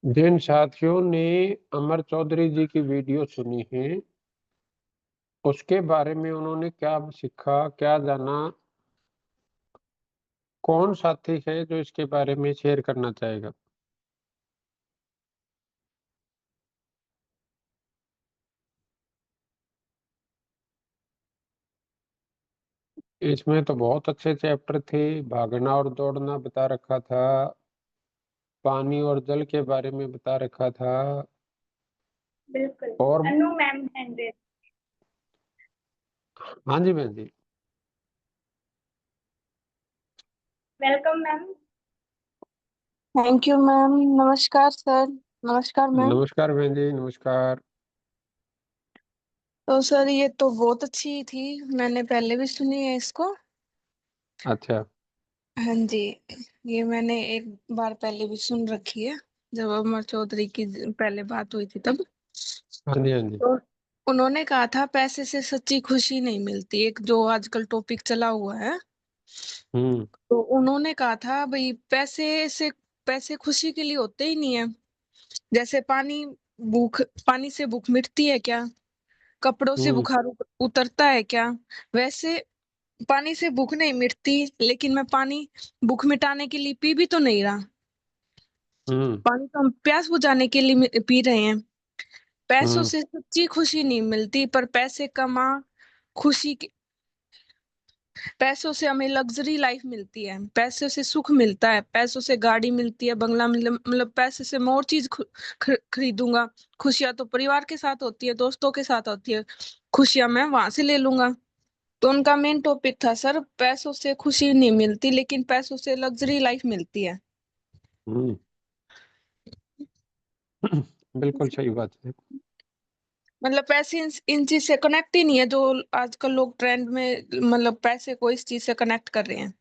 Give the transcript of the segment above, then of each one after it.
जिन साथियों ने अमर चौधरी जी की वीडियो सुनी है, उसके बारे में उन्होंने क्या सीखा, क्या जाना, कौन साथी है जो इसके बारे में शेयर करना चाहेगा? इसमें तो बहुत अच्छे चैप्टर थे। भागना और दौड़ना बता रखा था, पानी और जल के बारे में बता रखा था। बिल्कुल। और अनु मैम हैंड रेज। हाँ जी बहन जी। Welcome ma'am. Thank you ma'am. नमस्कार सर। नमस्कार मैम। नमस्कार बहन जी, नमस्कार। तो सर ये तो बहुत अच्छी थी। मैंने पहले भी सुनी है इसको। अच्छा। हाँ जी। ये मैंने एक बार पहले भी सुन रखी है, जब अमर चौधरी की पहले बात हुई थी तब। हाँ जी, हाँ जी। तो उन्होंने कहा था पैसे से सच्ची खुशी नहीं मिलती, एक जो आजकल टॉपिक चला हुआ है। हम्म। तो उन्होंने कहा था भाई पैसे खुशी के लिए होते ही नहीं है। जैसे भूख पानी से भूख मिटती है क्या? कपड़ों से हम्म। बुखार उतरता है क्या? वैसे पानी से भूख नहीं मिटती, लेकिन मैं पानी भूख मिटाने के लिए पी भी तो नहीं रहा। हम्म। पानी तो हम प्यास बुझाने के लिए पी रहे हैं। पैसों हम्म। से सच्ची खुशी नहीं मिलती, पर पैसे कमा खुशी की- पैसों से हमें लग्जरी लाइफ मिलती है, पैसों से सुख मिलता है, पैसों से गाड़ी मिलती है, बंगला मतलब पैसे से मैं और चीज खरीदूंगा। खुशियां तो परिवार के साथ होती है, दोस्तों के साथ होती है। खुशियां मैं वहां से ले लूंगा। तो उनका मेन टॉपिक था सर, पैसों से खुशी नहीं मिलती, लेकिन पैसों से लग्जरी लाइफ मिलती है। हम्म। बिल्कुल सही बात है। मतलब पैसे इन चीज से कनेक्ट ही नहीं है, जो आजकल लोग ट्रेंड में मतलब पैसे को इस चीज से कनेक्ट कर रहे हैं।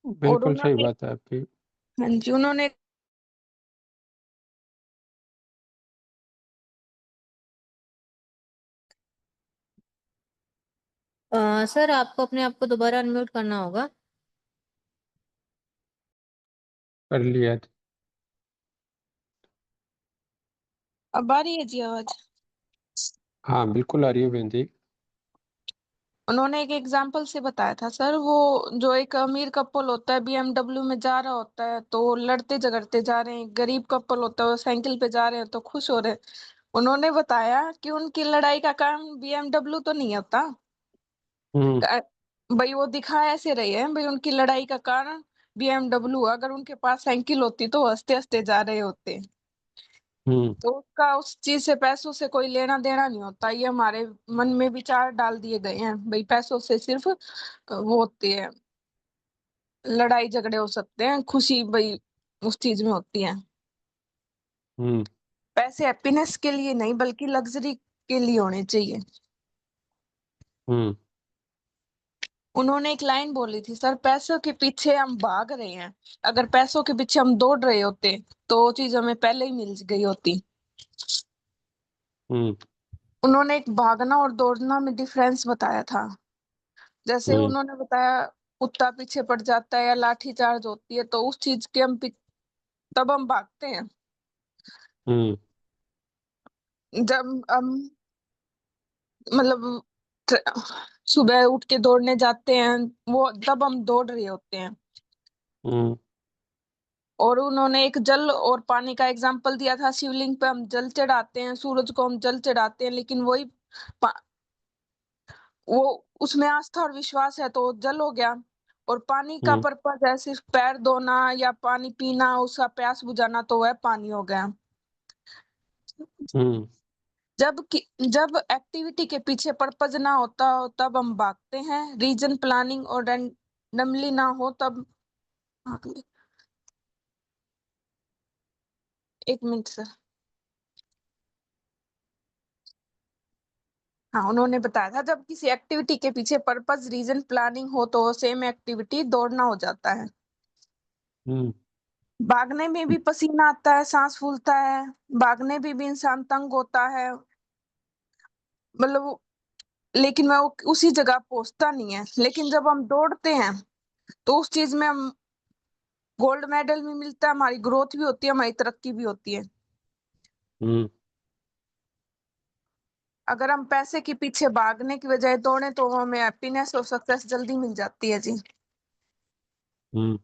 और बिल्कुल सही उन्होंने बात है आपकी। हाँ जी, उन्होंने सर आपको अपने आप को दोबारा अनम्यूट करना होगा। कर लिया। अब आ रही है जी आवाज? हाँ, बिल्कुल आ रही है बहन जी। उन्होंने एक एग्जाम्पल से बताया था सर, वो जो एक अमीर कपल होता है बीएमडब्ल्यू में जा रहा होता है, तो वो लड़ते झगड़ते जा रहे हैं। गरीब कपल होता है वो साइकिल पे जा रहे हैं तो खुश हो रहे हैं। उन्होंने बताया कि उनकी लड़ाई का कारण बीएमडब्ल्यू तो नहीं होता। हम्म। का- भाई वो दिखा ऐसे रहे हैं, भाई उनकी लड़ाई का कारण बीएमडब्ल्यू, अगर उनके पास साइकिल होती तो हंसते हंसते जा रहे होते। हम्म। तो उसका उस चीज से पैसों से कोई लेना देना नहीं होता। ये हमारे मन में विचार डाल दिए गए हैं, भाई पैसों से सिर्फ वो होती है, लड़ाई झगड़े हो सकते हैं, खुशी भाई उस चीज में होती है। हम्म। पैसे हैप्पीनेस के लिए नहीं, बल्कि लग्जरी के लिए होने चाहिए। हम्म। उन्होंने एक लाइन बोली थी सर, पैसों के पीछे हम भाग रहे हैं, अगर पैसों के पीछे हम दौड़ रहे होते तो वो चीज हमें पहले ही मिल गई होती। हम्म। उन्होंने एक भागना और दौड़ना में डिफरेंस बताया था। जैसे हम्म। उन्होंने बताया, कुत्ता पीछे पड़ जाता है या लाठी चार्ज होती है तो उस चीज के तब हम भागते हैं। हम्म। जब हम मतलब सुबह उठ के दौड़ने जाते हैं, वो तब हम दौड़ रहे होते हैं। हम्म। और उन्होंने एक जल और पानी का एग्जाम्पल दिया था। शिवलिंग पे हम जल चढ़ाते हैं, सूरज को हम जल चढ़ाते हैं, लेकिन पा- वो उसमें आस्था और विश्वास है तो वो जल हो गया। और पानी का हम्म। पर्पज है सिर्फ पैर धोना या पानी पीना, उसका प्यास बुझाना, तो वह पानी हो गया। हम्म। जब एक्टिविटी के पीछे पर्पज ना होता हो तब हम भागते हैं, रीजन प्लानिंग और रैंडमली ना हो तब एक मिनट सर। हाँ, उन्होंने बताया था जब किसी एक्टिविटी के पीछे पर्पस रीजन प्लानिंग हो तो सेम एक्टिविटी दौड़ना हो जाता है। हम्म। भागने में भी पसीना आता है, सांस फूलता है, भागने में भी इंसान तंग होता है, मतलब लेकिन वो उसी जगह पहुंचता नहीं है। लेकिन जब हम दौड़ते हैं तो उस चीज में हम गोल्ड मेडल भी मिलता है, हमारी ग्रोथ भी होती है, हमारी तरक्की भी होती है। हम्म अगर हम पैसे के पीछे भागने की बजाय दौड़े तो हमें हैप्पीनेस और सक्सेस जल्दी मिल जाती है जी। हम्म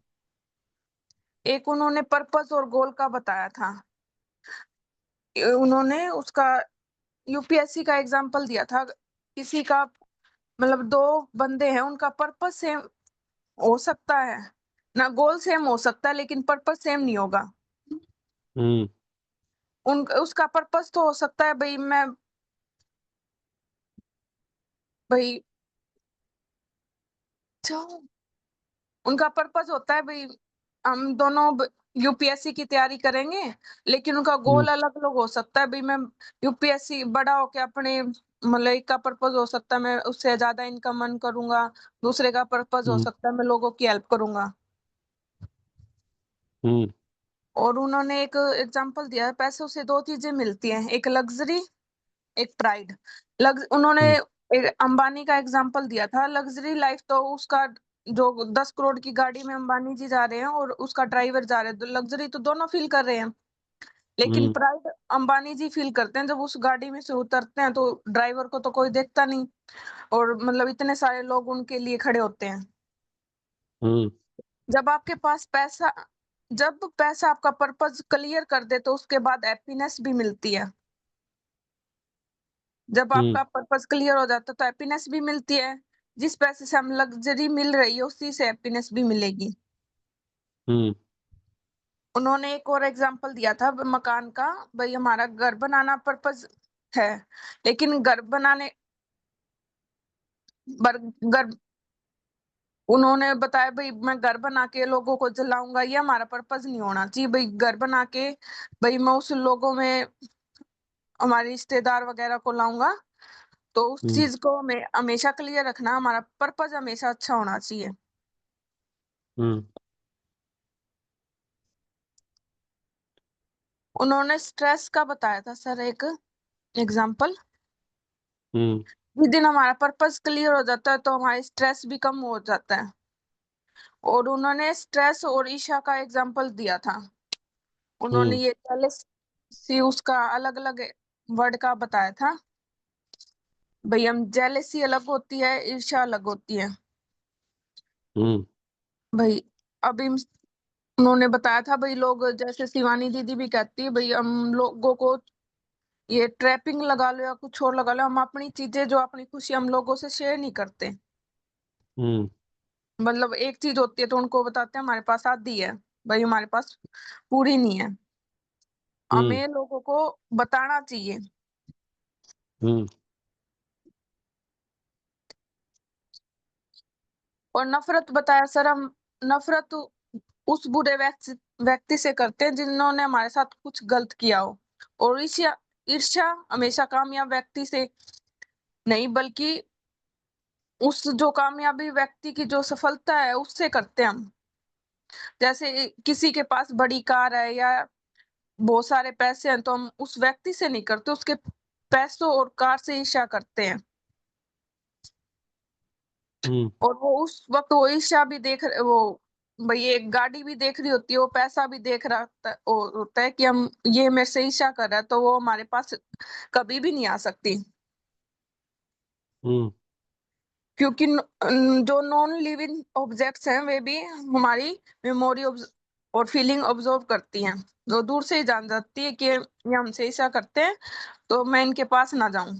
एक उन्होंने पर्पस और गोल का बताया था। उन्होंने उसका यूपीएससी का एग्जांपल दिया था। किसी का मतलब दो बंदे हैं, उनका पर्पस सेम हो सकता है ना, गोल सेम हो सकता है, लेकिन पर्पस सेम नहीं होगा। हम्म उन उसका पर्पस तो हो सकता है भाई मैं भाई जाओ, उनका पर्पस होता है भाई हम दोनों यूपीएससी की तैयारी करेंगे, लेकिन उनका हम्म गोल अलग अलग हो सकता है भाई मैं यूपीएससी बड़ा होके अपने मतलब एक का पर्पस हो सकता है मैं उससे ज्यादा इनकम अर्न करूंगा, दूसरे का पर्पस हो हम्म सकता है मैं लोगों की हेल्प करूंगा। हम्म और उन्होंने एक एग्जांपल दिया है, पैसों से दो चीजें मिलती हैं, एक लग्जरी, एक प्राइड। उन्होंने हम्म एक अंबानी का एग्जांपल दिया था। लग्जरी लाइफ तो उसका जो 10 करोड़ की गाड़ी में अंबानी जी जा रहे हैं और उसका ड्राइवर जा रहे हैं, तो लग्जरी तो दोनों फील कर रहे हैं। लेकिन हम्म प्राइड अंबानी जी फील करते हैं, जब उस गाड़ी में से उतरते हैं तो ड्राइवर को तो कोई देखता नहीं, और मतलब इतने सारे लोग उनके लिए खड़े होते हैं। हम्म जब आपके पास पैसा जब पैसा आपका पर्पस क्लियर कर दे तो उसके बाद हैप्पीनेस भी मिलती है। जब हम्म आपका पर्पस क्लियर हो जाता है तो हैप्पीनेस भी मिलती है। जिस पैसे से हम लग्जरी मिल रही है उसी से हैप्पीनेस भी मिलेगी। हम्म उन्होंने एक और एग्जांपल दिया था मकान का। भाई हमारा घर बनाना पर्पस है, लेकिन घर बनाने घर उन्होंने बताया भाई मैं घर बना के लोगों को जलाऊंगा, ये हमारा पर्पस नहीं होना चाहिए। भाई घर बना के भाई मैं उस लोगों में हमारे रिश्तेदार वगैरह को लाऊंगा, तो उस हम्म चीज को हमें हमेशा क्लियर रखना, हमारा पर्पस हमेशा अच्छा होना चाहिए। हम्म उन्होंने स्ट्रेस का बताया था सर एक एग्जांपल। हम्म जिस दिन हमारा पर्पस क्लियर हो जाता है तो हमारा स्ट्रेस भी कम हो जाता है। और उन्होंने स्ट्रेस और ईर्ष्या का एग्जांपल दिया था। उन्होंने हम्म ये जेलसी उसका अलग अलग वर्ड का बताया था। भाई हम जेलसी अलग होती है, ईर्ष्या अलग होती है। हम्म भाई अभी उन्होंने बताया था भाई लोग जैसे शिवानी दीदी भी कहती है भाई हम लोगों को ये ट्रैपिंग लगा लो या कुछ और लगा लो, हम अपनी चीजें जो अपनी खुशी हम लोगों से शेयर नहीं करते। हम्म मतलब एक चीज होती है तो उनको बताते हैं हमारे पास आधी है, भाई हमारे पास पूरी नहीं है। हम्म हमें लोगों को बताना चाहिए। हम्म और नफरत बताया सर, हम नफरत उस बुरे व्यक्ति से करते हैं जिन्होंने हमारे साथ कुछ गलत किया हो। और ईर्ष्या ईर्ष्या हमेशा कामयाब व्यक्ति से नहीं, बल्कि उस जो कामयाबी व्यक्ति की जो सफलता है उससे करते हैं हम। जैसे किसी के पास बड़ी कार है या बहुत सारे पैसे हैं तो हम उस व्यक्ति से नहीं करते, उसके पैसों और कार से ईर्ष्या करते हैं। हम्म और वो उस वक्त वो ईर्ष्या भी वो भाई एक गाड़ी भी देख रही होती है, वो पैसा भी देख रहा होता है कि हम ये मेरे से ईर्ष्या कर रहा है, तो वो हमारे पास कभी भी नहीं आ सकती। हम्म क्योंकि जो नॉन लिविंग ऑब्जेक्ट्स हैं वे भी हमारी मेमोरी और फीलिंग ऑब्जर्व करती हैं। जो दूर से ही जान जाती है कि ये हमसे ईर्ष्या करते हैं, तो मैं इनके पास ना जाऊं।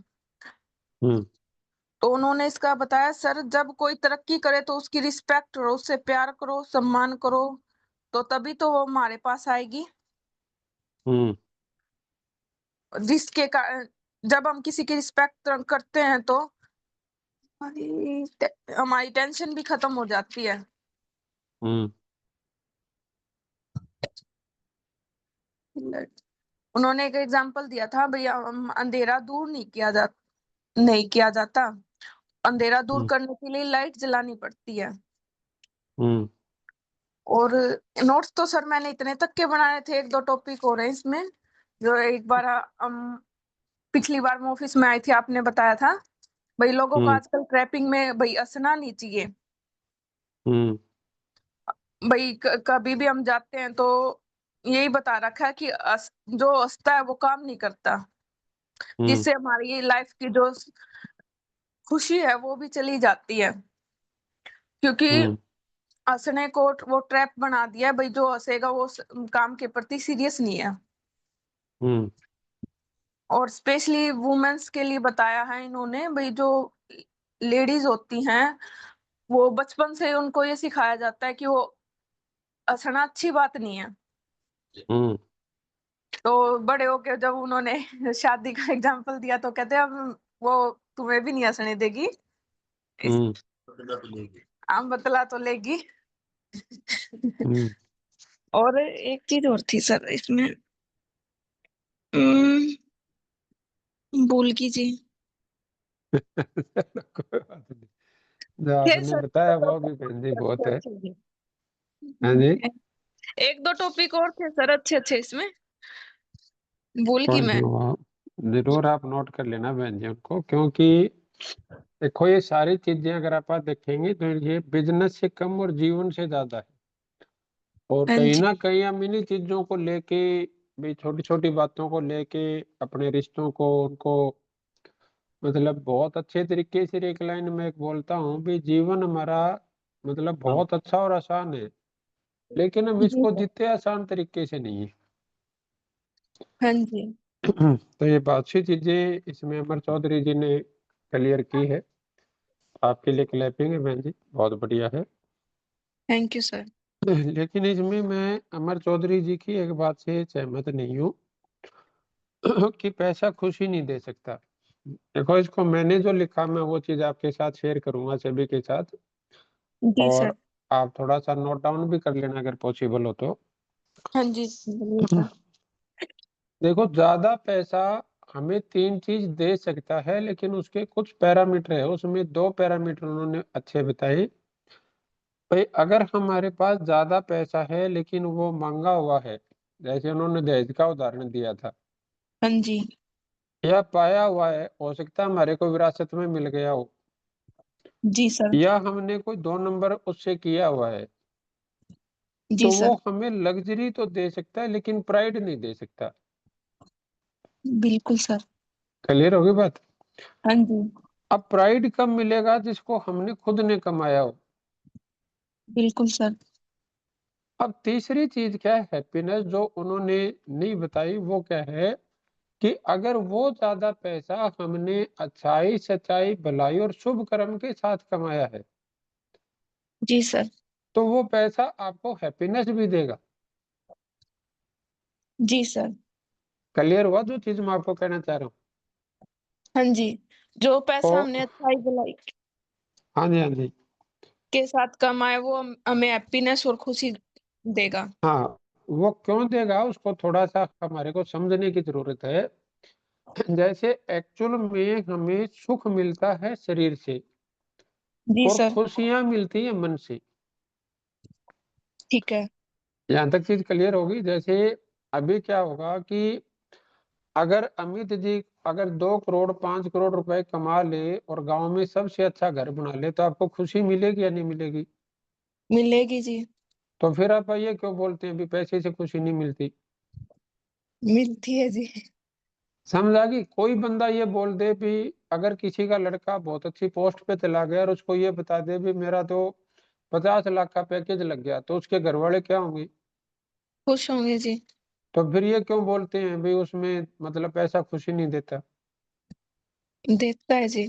हम्म तो उन्होंने इसका बताया सर, जब कोई तरक्की करे तो उसकी रिस्पेक्ट करो, उससे प्यार करो, सम्मान करो, तो तभी तो वो हमारे पास आएगी। हम्म जिसके कारण जब हम किसी की रिस्पेक्ट करते हैं तो हमारी टेंशन भी खत्म हो जाती है। हम्म उन्होंने एक एग्जांपल दिया था भैया, अंधेरा दूर नहीं किया जाता, अंधेरा दूर हम्म करने के लिए लाइट जलानी पड़ती है। हम्म और नोट्स तो सर मैंने इतने तक के बनाए थे, एक दो टॉपिक हो रहे हैं इसमें। जो एक बार पिछली बार मैं ऑफिस में आई थी, आपने बताया था भाई लोगों को हम्म आजकल ट्रैपिंग में भाई हंसना नहीं चाहिए। हम्म भाई कभी भी हम जाते हैं तो यही बता रखा है कि जो हंसता है वो काम नहीं करता, जिससे हमारी लाइफ की जो खुशी है वो भी चली जाती है, क्योंकि हंसने को वो ट्रैप बना दिया है भाई, जो हंसेगा वो काम के प्रति सीरियस नहीं है। और स्पेशली वुमेन्स के लिए बताया है इन्होंने भाई, जो लेडीज होती हैं वो बचपन से उनको ये सिखाया जाता है कि वो हंसना अच्छी बात नहीं है। तो बड़े होके जब उन्होंने शादी का एग्जाम्पल दिया तो कहते हैं अब वो तुम्हें भी नहीं हंसने देगी, आम बतला तो लेगी। और एक चीज और थी सर इसमें, भूल कीजिए। कोई बात नहीं, जो थे आपने सर बताया तो वो भी बहन जी बहुत है। अच्छे थे। हाँ जी, एक दो टॉपिक और थे सर अच्छे अच्छे, इसमें भूल गई कोई मैं। नहीं, वो जरूर आप नोट कर लेना बहन जी उनको, क्योंकि देखो ये सारी चीजें अगर आप देखेंगे तो ये बिजनेस से कम और जीवन से ज्यादा है। और हाँ कहीं जी। ना कहीं हम इन्हीं चीजों को लेके भी, छोटी छोटी बातों को लेके अपने रिश्तों को उनको मतलब बहुत अच्छे तरीके से, एक लाइन में एक बोलता हूँ भी, जीवन हमारा मतलब बहुत अच्छा और आसान है, लेकिन हम जी इसको सर। जितने आसान तरीके से नहीं है। हाँ जी। तो ये बहुत सी चीजें इसमें अमर चौधरी जी ने क्लियर की है। आपके लिए क्लैपिंग है बहन जी, बहुत बढ़िया है। Thank you sir. लेकिन इसमें मैं अमर चौधरी जी की एक बात से सहमत नहीं हूँ कि पैसा खुशी नहीं दे सकता। देखो इसको मैंने जो लिखा मैं वो चीज आपके साथ शेयर करूंगा सभी के साथ, जी और सर। आप थोड़ा सा नोट डाउन भी कर लेना अगर पॉसिबल हो तो। हाँ जी बोलिए सर। देखो ज्यादा पैसा हमें तीन चीज दे सकता है, लेकिन उसके कुछ पैरामीटर है, उसमें दो पैरामीटर उन्होंने अच्छे बताए। भाई अगर हमारे पास ज्यादा पैसा है लेकिन वो मांगा हुआ है, जैसे उन्होंने दहेज का उदाहरण दिया था, हाँ जी। या पाया हुआ है, हो सकता है हमारे को विरासत में मिल गया हो, जी सर। या हमने कोई दो नंबर उससे किया हुआ है, जी तो वो सर। हमें लग्जरी तो दे सकता है लेकिन प्राइड नहीं दे सकता। बिल्कुल सर। क्लियर होगी बात? हाँ जी। अब प्राइड कब मिलेगा? जिसको हमने खुद ने कमाया हो। बिल्कुल सर। अब तीसरी चीज क्या है, हैप्पीनेस, जो उन्होंने नहीं बताई, वो क्या है कि अगर वो ज्यादा पैसा हमने अच्छाई सच्चाई भलाई और शुभ कर्म के साथ कमाया है, जी सर। तो वो पैसा आपको हैप्पीनेस भी देगा। जी सर। क्लियर हुआ जो चीज मैं आपको कहना चाह रहा हूँ? हाँ जी। जो पैसा तो हमने अच्छाई भलाई हाँ जी, हाँ जी, के साथ कमाए वो हमें हैप्पीनेस और खुशी देगा। हाँ, वो क्यों देगा उसको थोड़ा सा हमारे को समझने की जरूरत है। जैसे एक्चुअल में हमें सुख मिलता है शरीर से, जी और सर। खुशियां मिलती है मन से। ठीक है। यहाँ तक चीज क्लियर होगी? जैसे अभी क्या होगा कि अगर अमित जी अगर 2 करोड़ 5 करोड़ रुपए कमा ले और गांव में सबसे अच्छा घर बना ले, तो आपको खुशी मिलेगी या नहीं मिलेगी? मिलेगी जी। तो फिर आप ये क्यों बोलते हैं भी पैसे से खुशी नहीं मिलती? मिलती है जी। समझ आ गई? कोई बंदा ये बोल दे भी, अगर किसी का लड़का बहुत अच्छी पोस्ट पे चला गया और उसको ये बता दे भी मेरा तो 50 लाख का पैकेज लग गया, तो उसके घर वाले क्या होंगे? खुश होंगे जी। तो फिर ये क्यों बोलते हैं भाई उसमें मतलब पैसा खुशी नहीं देता? देता है जी।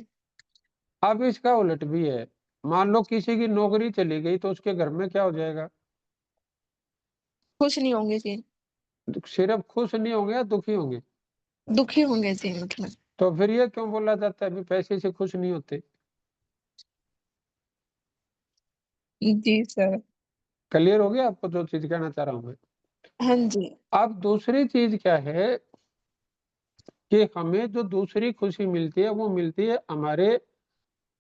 अब इसका उलट भी है। मान लो किसी की नौकरी चली गई, तो उसके घर में क्या हो जाएगा? खुश नहीं होंगे जी। सिर्फ खुश नहीं होंगे या दुखी होंगे? दुखी होंगे जी मतलब। तो फिर ये क्यों बोला जाता है भी पैसे से खुश नहीं होते? जी सर। क्लियर हो गया आपको जो चीज कहना चाह रहा हूं मैं? हाँ जी। अब दूसरी चीज क्या है कि हमें जो दूसरी खुशी मिलती है, वो मिलती है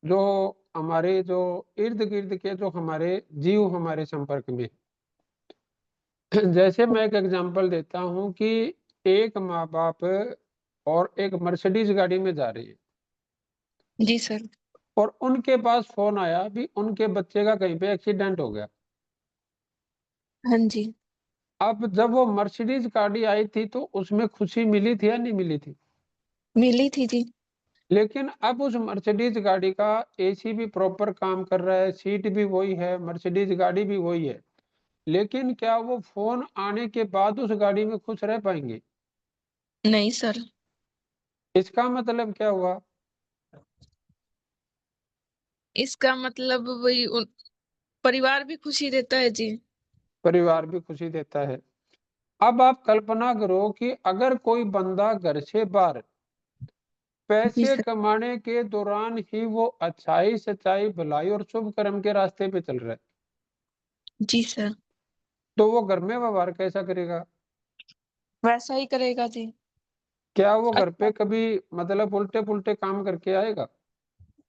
जो हमारे जो इर्द गिर्द के जो हमारे जीव हमारे संपर्क में। जैसे मैं एक एग्जांपल देता हूं कि एक माँ बाप और एक मर्सिडीज गाड़ी में जा रही है, जी सर। और उनके पास फोन आया भी उनके बच्चे का कहीं पे एक्सीडेंट हो गया। हाँ जी। अब जब वो मर्सिडीज गाड़ी आई थी तो उसमें खुशी मिली थी या नहीं मिली थी? मिली थी जी। लेकिन अब उस मर्सिडीज गाड़ी का एसी भी प्रॉपर काम कर रहा है, सीट भी वही है, मर्सिडीज गाड़ी भी वही है, लेकिन क्या वो फोन आने के बाद उस गाड़ी में खुश रह पाएंगे? नहीं सर। इसका मतलब क्या हुआ? इसका मतलब वही परिवार भी खुशी देता है जी। परिवार भी खुशी देता है। अब आप कल्पना करो कि अगर कोई बंदा घर से बाहर जी पैसे सर। कमाने के दौरान ही वो अच्छाई सच्चाई भलाई और शुभ कर्म के रास्ते पे चल रहा है, जी सर। तो वो घर में व्यवहार कैसा करेगा? वैसा ही करेगा जी। क्या वो घर अच्छा। पे कभी मतलब उल्टे पुल्टे काम करके आएगा?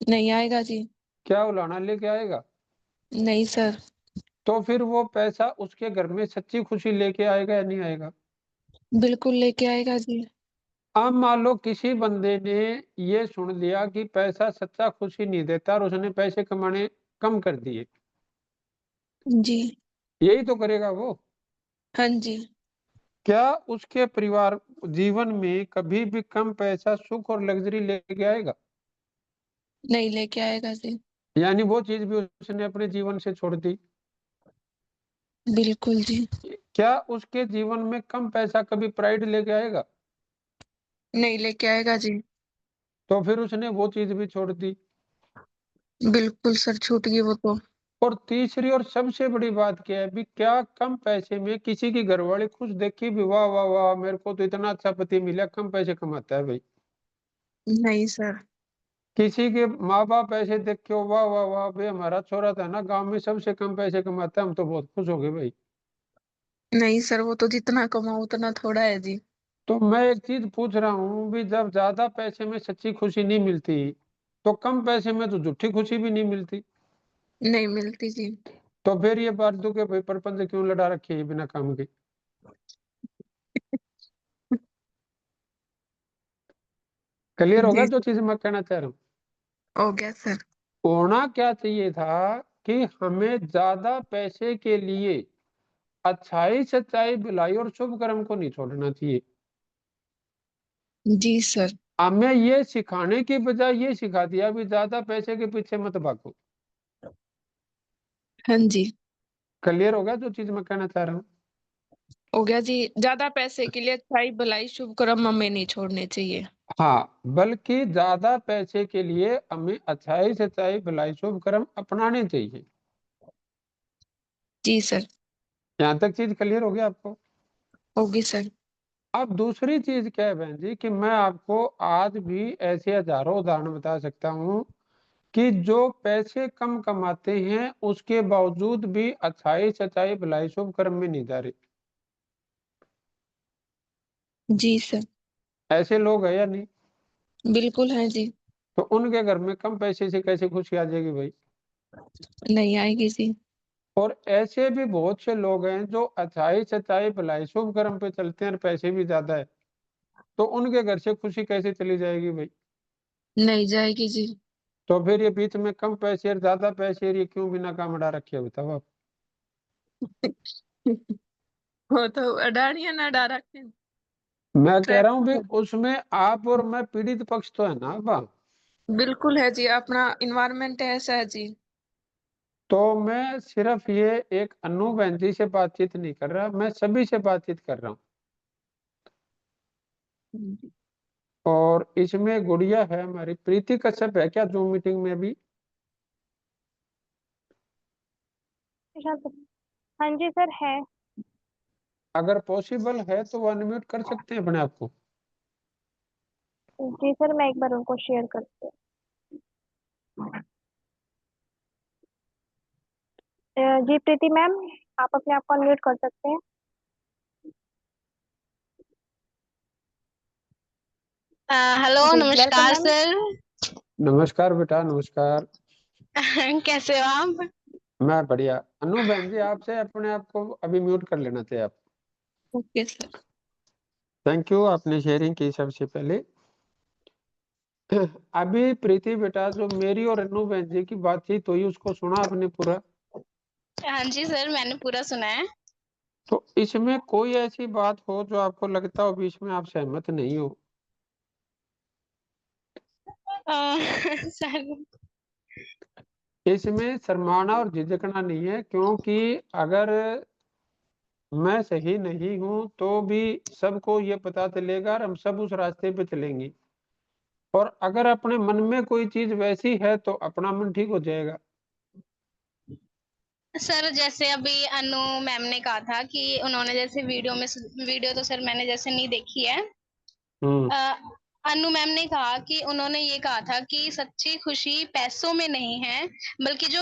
नहीं आएगा जी। क्या उलाना लेके आएगा? नहीं सर। तो फिर वो पैसा उसके घर में सच्ची खुशी लेके आएगा या नहीं आएगा? बिल्कुल लेके आएगा जी। अब मान लो किसी बंदे ने ये सुन लिया कि पैसा सच्चा खुशी नहीं देता और उसने पैसे कमाने कम कर दिए, जी। यही तो करेगा वो। हाँ जी। क्या उसके परिवार जीवन में कभी भी कम पैसा सुख और लग्जरी लेके आएगा? नहीं लेके आएगा जी। यानी वो चीज भी उसने अपने जीवन से छोड़ दी। बिल्कुल जी। क्या उसके जीवन में कम पैसा कभी प्राइड लेके आएगा? नहीं लेके आएगा जी। तो फिर उसने वो चीज भी छोड़ दी। बिल्कुल सर छूट गई वो तो। और तीसरी और सबसे बड़ी बात क्या है भी, क्या कम पैसे में किसी की घरवाली खुश देखी भी, वाह वाह वाह मेरे को तो इतना अच्छा पति मिला, कम पैसे कमाता है भाई? नहीं सर। किसी के माँ बाप ऐसे देख के वाह वाह वाह भाई हमारा छोरा था ना गांव में सबसे कम पैसे कमाता है, हम तो बहुत खुश हो गए भाई। नहीं सर वो तो जितना कमाओ उतना थोड़ा है जी। तो मैं एक चीज पूछ रहा हूँ भी, जब ज्यादा पैसे में सच्ची खुशी नहीं मिलती तो कम पैसे में तो झूठी खुशी भी नहीं मिलती। नहीं मिलती जी। तो फिर ये बात दो कि भाई प्रपंच क्यों लड़ा रखी है बिना काम के? क्लियर हो गया जी जो चीज मैं कहना चाह रहा हूँ? हो गया सर। होना क्या चाहिए था कि हमें ज्यादा पैसे के लिए अच्छाई सच्चाई भलाई और शुभ कर्म को नहीं छोड़ना चाहिए। जी सर। हमें ये सिखाने की बजाय ये सिखा दिया भी ज्यादा पैसे के पीछे मत भागो। हाँ जी। क्लियर हो गया जो चीज मैं कहना चाह रहा हूँ? हो गया जी। ज्यादा पैसे के लिए अच्छाई भलाई शुभ कर्म हमें नहीं छोड़ने चाहिए। हाँ, बल्कि ज्यादा पैसे के लिए हमें अच्छाई सच्चाई भलाई शुभ कर्म अपनाने चाहिए। जी सर। यहाँ तक चीज क्लियर हो गया आपको? होगी सर। अब दूसरी चीज क्या है बहन जी कि मैं आपको आज भी ऐसे हजारों उदाहरण बता सकता हूँ कि जो पैसे कम कमाते हैं उसके बावजूद भी अच्छाई सच्चाई भलाई शुभ कर्म में नहीं जा रहे। जी सर। ऐसे लोग हैं या नहीं? बिल्कुल है जी। तो उनके घर में कम पैसे से कैसे खुशी आ जाएगी भाई? नहीं आएगी जी। और ऐसे भी बहुत से लोग हैं जो अच्छाई सच्चाई भलाई शुभ कर्म पे चलते हैं और पैसे भी ज्यादा है, तो उनके घर से खुशी कैसे चली जाएगी भाई? नहीं जाएगी जी। तो फिर ये बीच में कम पैसे और ज्यादा पैसे और ये क्यों बिना काम अड़ा रखे हैं, बताओ आप? वो तो अडानिया ना डा रखे। मैं कह रहा हूँ भी ट्रैक्टर। उसमें आप और मैं पीड़ित पक्ष तो है ना अब। बिल्कुल है जी अपना इन्वायरमेंट ऐसा है जी। तो मैं सिर्फ ये एक अनु बहन जी से बातचीत नहीं कर रहा, मैं सभी से बातचीत कर रहा हूँ। और इसमें गुड़िया है हमारी प्रीति कश्यप है क्या जूम मीटिंग में अभी? हाँ जी सर है। अगर पॉसिबल है तो वो अनम्यूट कर सकते हैं अपने आप को। जी सर मैं एक बार उनको शेयर करती हूँ। जी प्रीति मैम, आप अपने आप को अनम्यूट कर सकते हैं। हेलो जी वेलकम नमस्कार मैम। सर। नमस्कार बेटा, नमस्कार। कैसे हो आप? मैं बढ़िया। अनु बहन जी आपसे अपने आप को अभी म्यूट कर लेना चाहिए आप। Okay sir. थैंक यू, आपने शेयरिंग की सबसे पहले। अभी प्रीति बेटा जो मेरी और अनु बहन जी की बातचीत हुई उसको सुना आपने पूरा? हाँ जी सर मैंने पूरा सुना है। तो इसमें कोई ऐसी बात हो जो आपको लगता हो बीच में आप सहमत नहीं हो? सर इसमें शर्माना और झिझकना नहीं है, क्योंकि अगर मैं सही नहीं हूं तो भी सबको ये पता चलेगा और हम सब उस रास्ते पे चलेंगे। और अगर अपने मन में कोई चीज वैसी है तो अपना मन ठीक हो जाएगा। सर जैसे अभी अनु मैम ने कहा था कि उन्होंने जैसे वीडियो तो सर मैंने जैसे नहीं देखी है। हम्म। अ, अनु मैम ने कहा कि उन्होंने ये कहा था कि सच्ची खुशी पैसों में नहीं है, बल्कि जो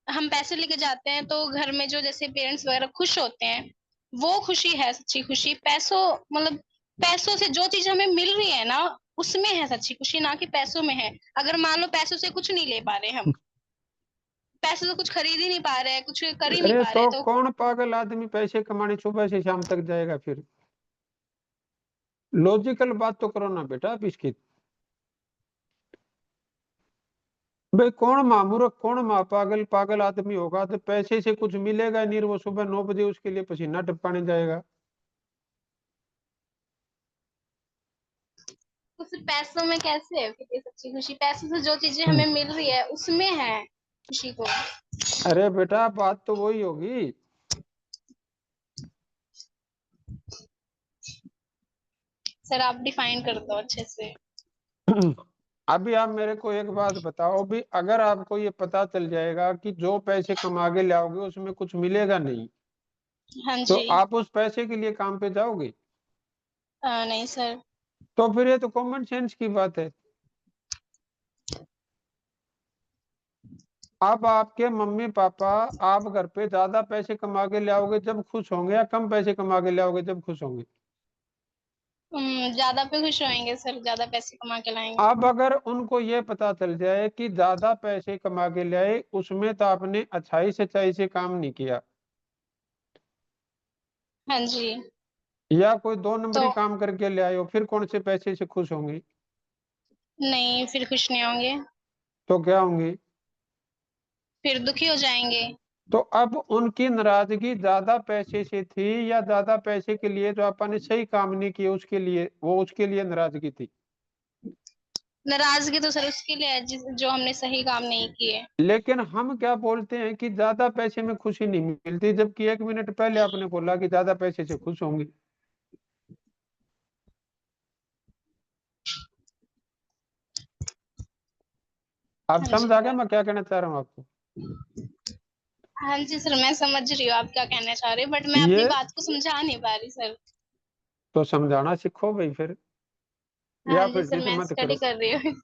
हम पैसे लेके जाते हैं तो घर में जो जैसे पेरेंट्स वगैरह खुश होते हैं, वो खुशी है सच्ची खुशी। पैसों मतलब पैसों से जो चीज हमें मिल रही है ना, उसमें है सच्ची खुशी, ना कि पैसों में है। अगर मान लो पैसों से कुछ नहीं ले पा रहे हम, पैसे तो कुछ खरीद ही नहीं पा रहे हैं, कुछ कर ही नहीं अरे पा रहे तो हैं, तो कौन पागल आदमी पैसे कमाने सुबह से शाम तक जाएगा फिर? लॉजिकल बात तो करो ना बेटा आप इसकी। भाई कौन मामूर्ख, कौन पागल पागल आदमी होगा तो पैसे से कुछ मिलेगा नहीं, और वो सुबह 9 बजे उसके लिए पसीना टपकाने जाएगा। तो फिर पैसों में कैसे है फिर ये सच्ची खुशी? पैसों से जो चीजें हमें मिल रही है उसमें है खुशी को। अरे बेटा बात तो वही होगी। सर आप डिफाइन कर दो अच्छे से। अभी आप मेरे को एक बात बताओ भी, अगर आपको ये पता चल जाएगा कि जो पैसे कमा के लाओगे उसमें कुछ मिलेगा नहीं, हाँ तो जी। आप उस पैसे के लिए काम पे जाओगे? नहीं सर। तो फिर ये तो कॉमन सेंस की बात है। अब आपके मम्मी पापा आप घर पे ज्यादा पैसे कमा के लाओगे जब खुश होंगे, या कम पैसे कमा के लाओगे जब खुश होंगे? ज्यादा पे खुश होएंगे सर, ज्यादा पैसे कमा के लाएंगे। अब अगर उनको ये पता चल जाए कि ज्यादा पैसे कमा के लाए, उसमें तो आपने अच्छाई सच्चाई से काम नहीं किया, हाँ जी। या कोई दो तो नंबरी काम करके ले आए हो, फिर कौन से पैसे से खुश होंगे? नहीं, फिर खुश नहीं होंगे, तो क्या होंगे? फिर दुखी हो जाएंगे। तो अब उनकी नाराजगी ज्यादा पैसे से थी, या ज्यादा पैसे के लिए जो आपने सही काम नहीं किए उसके लिए, वो उसके लिए नाराजगी थी? नाराजगी तो सर उसके लिए है जो हमने सही काम नहीं किए। लेकिन हम क्या बोलते हैं कि ज्यादा पैसे में खुशी नहीं मिलती, जबकि 1 मिनट पहले आपने बोला कि ज्यादा पैसे से खुश होंगे। आप हाँ समझ जी आ गया सर। मैं क्या कहना चाह रहा हूँ आपको? हाँ जी सर, मैं समझ रही हूँ आप क्या कहना चाह रहे हो, बट मैं अपनी ये बात को समझा नहीं पा रही सर। तो समझाना सीखो भाई फिर, हाँ या जी फिर सर, जिद मैं मत स्टडी करो। कर रही हूँ।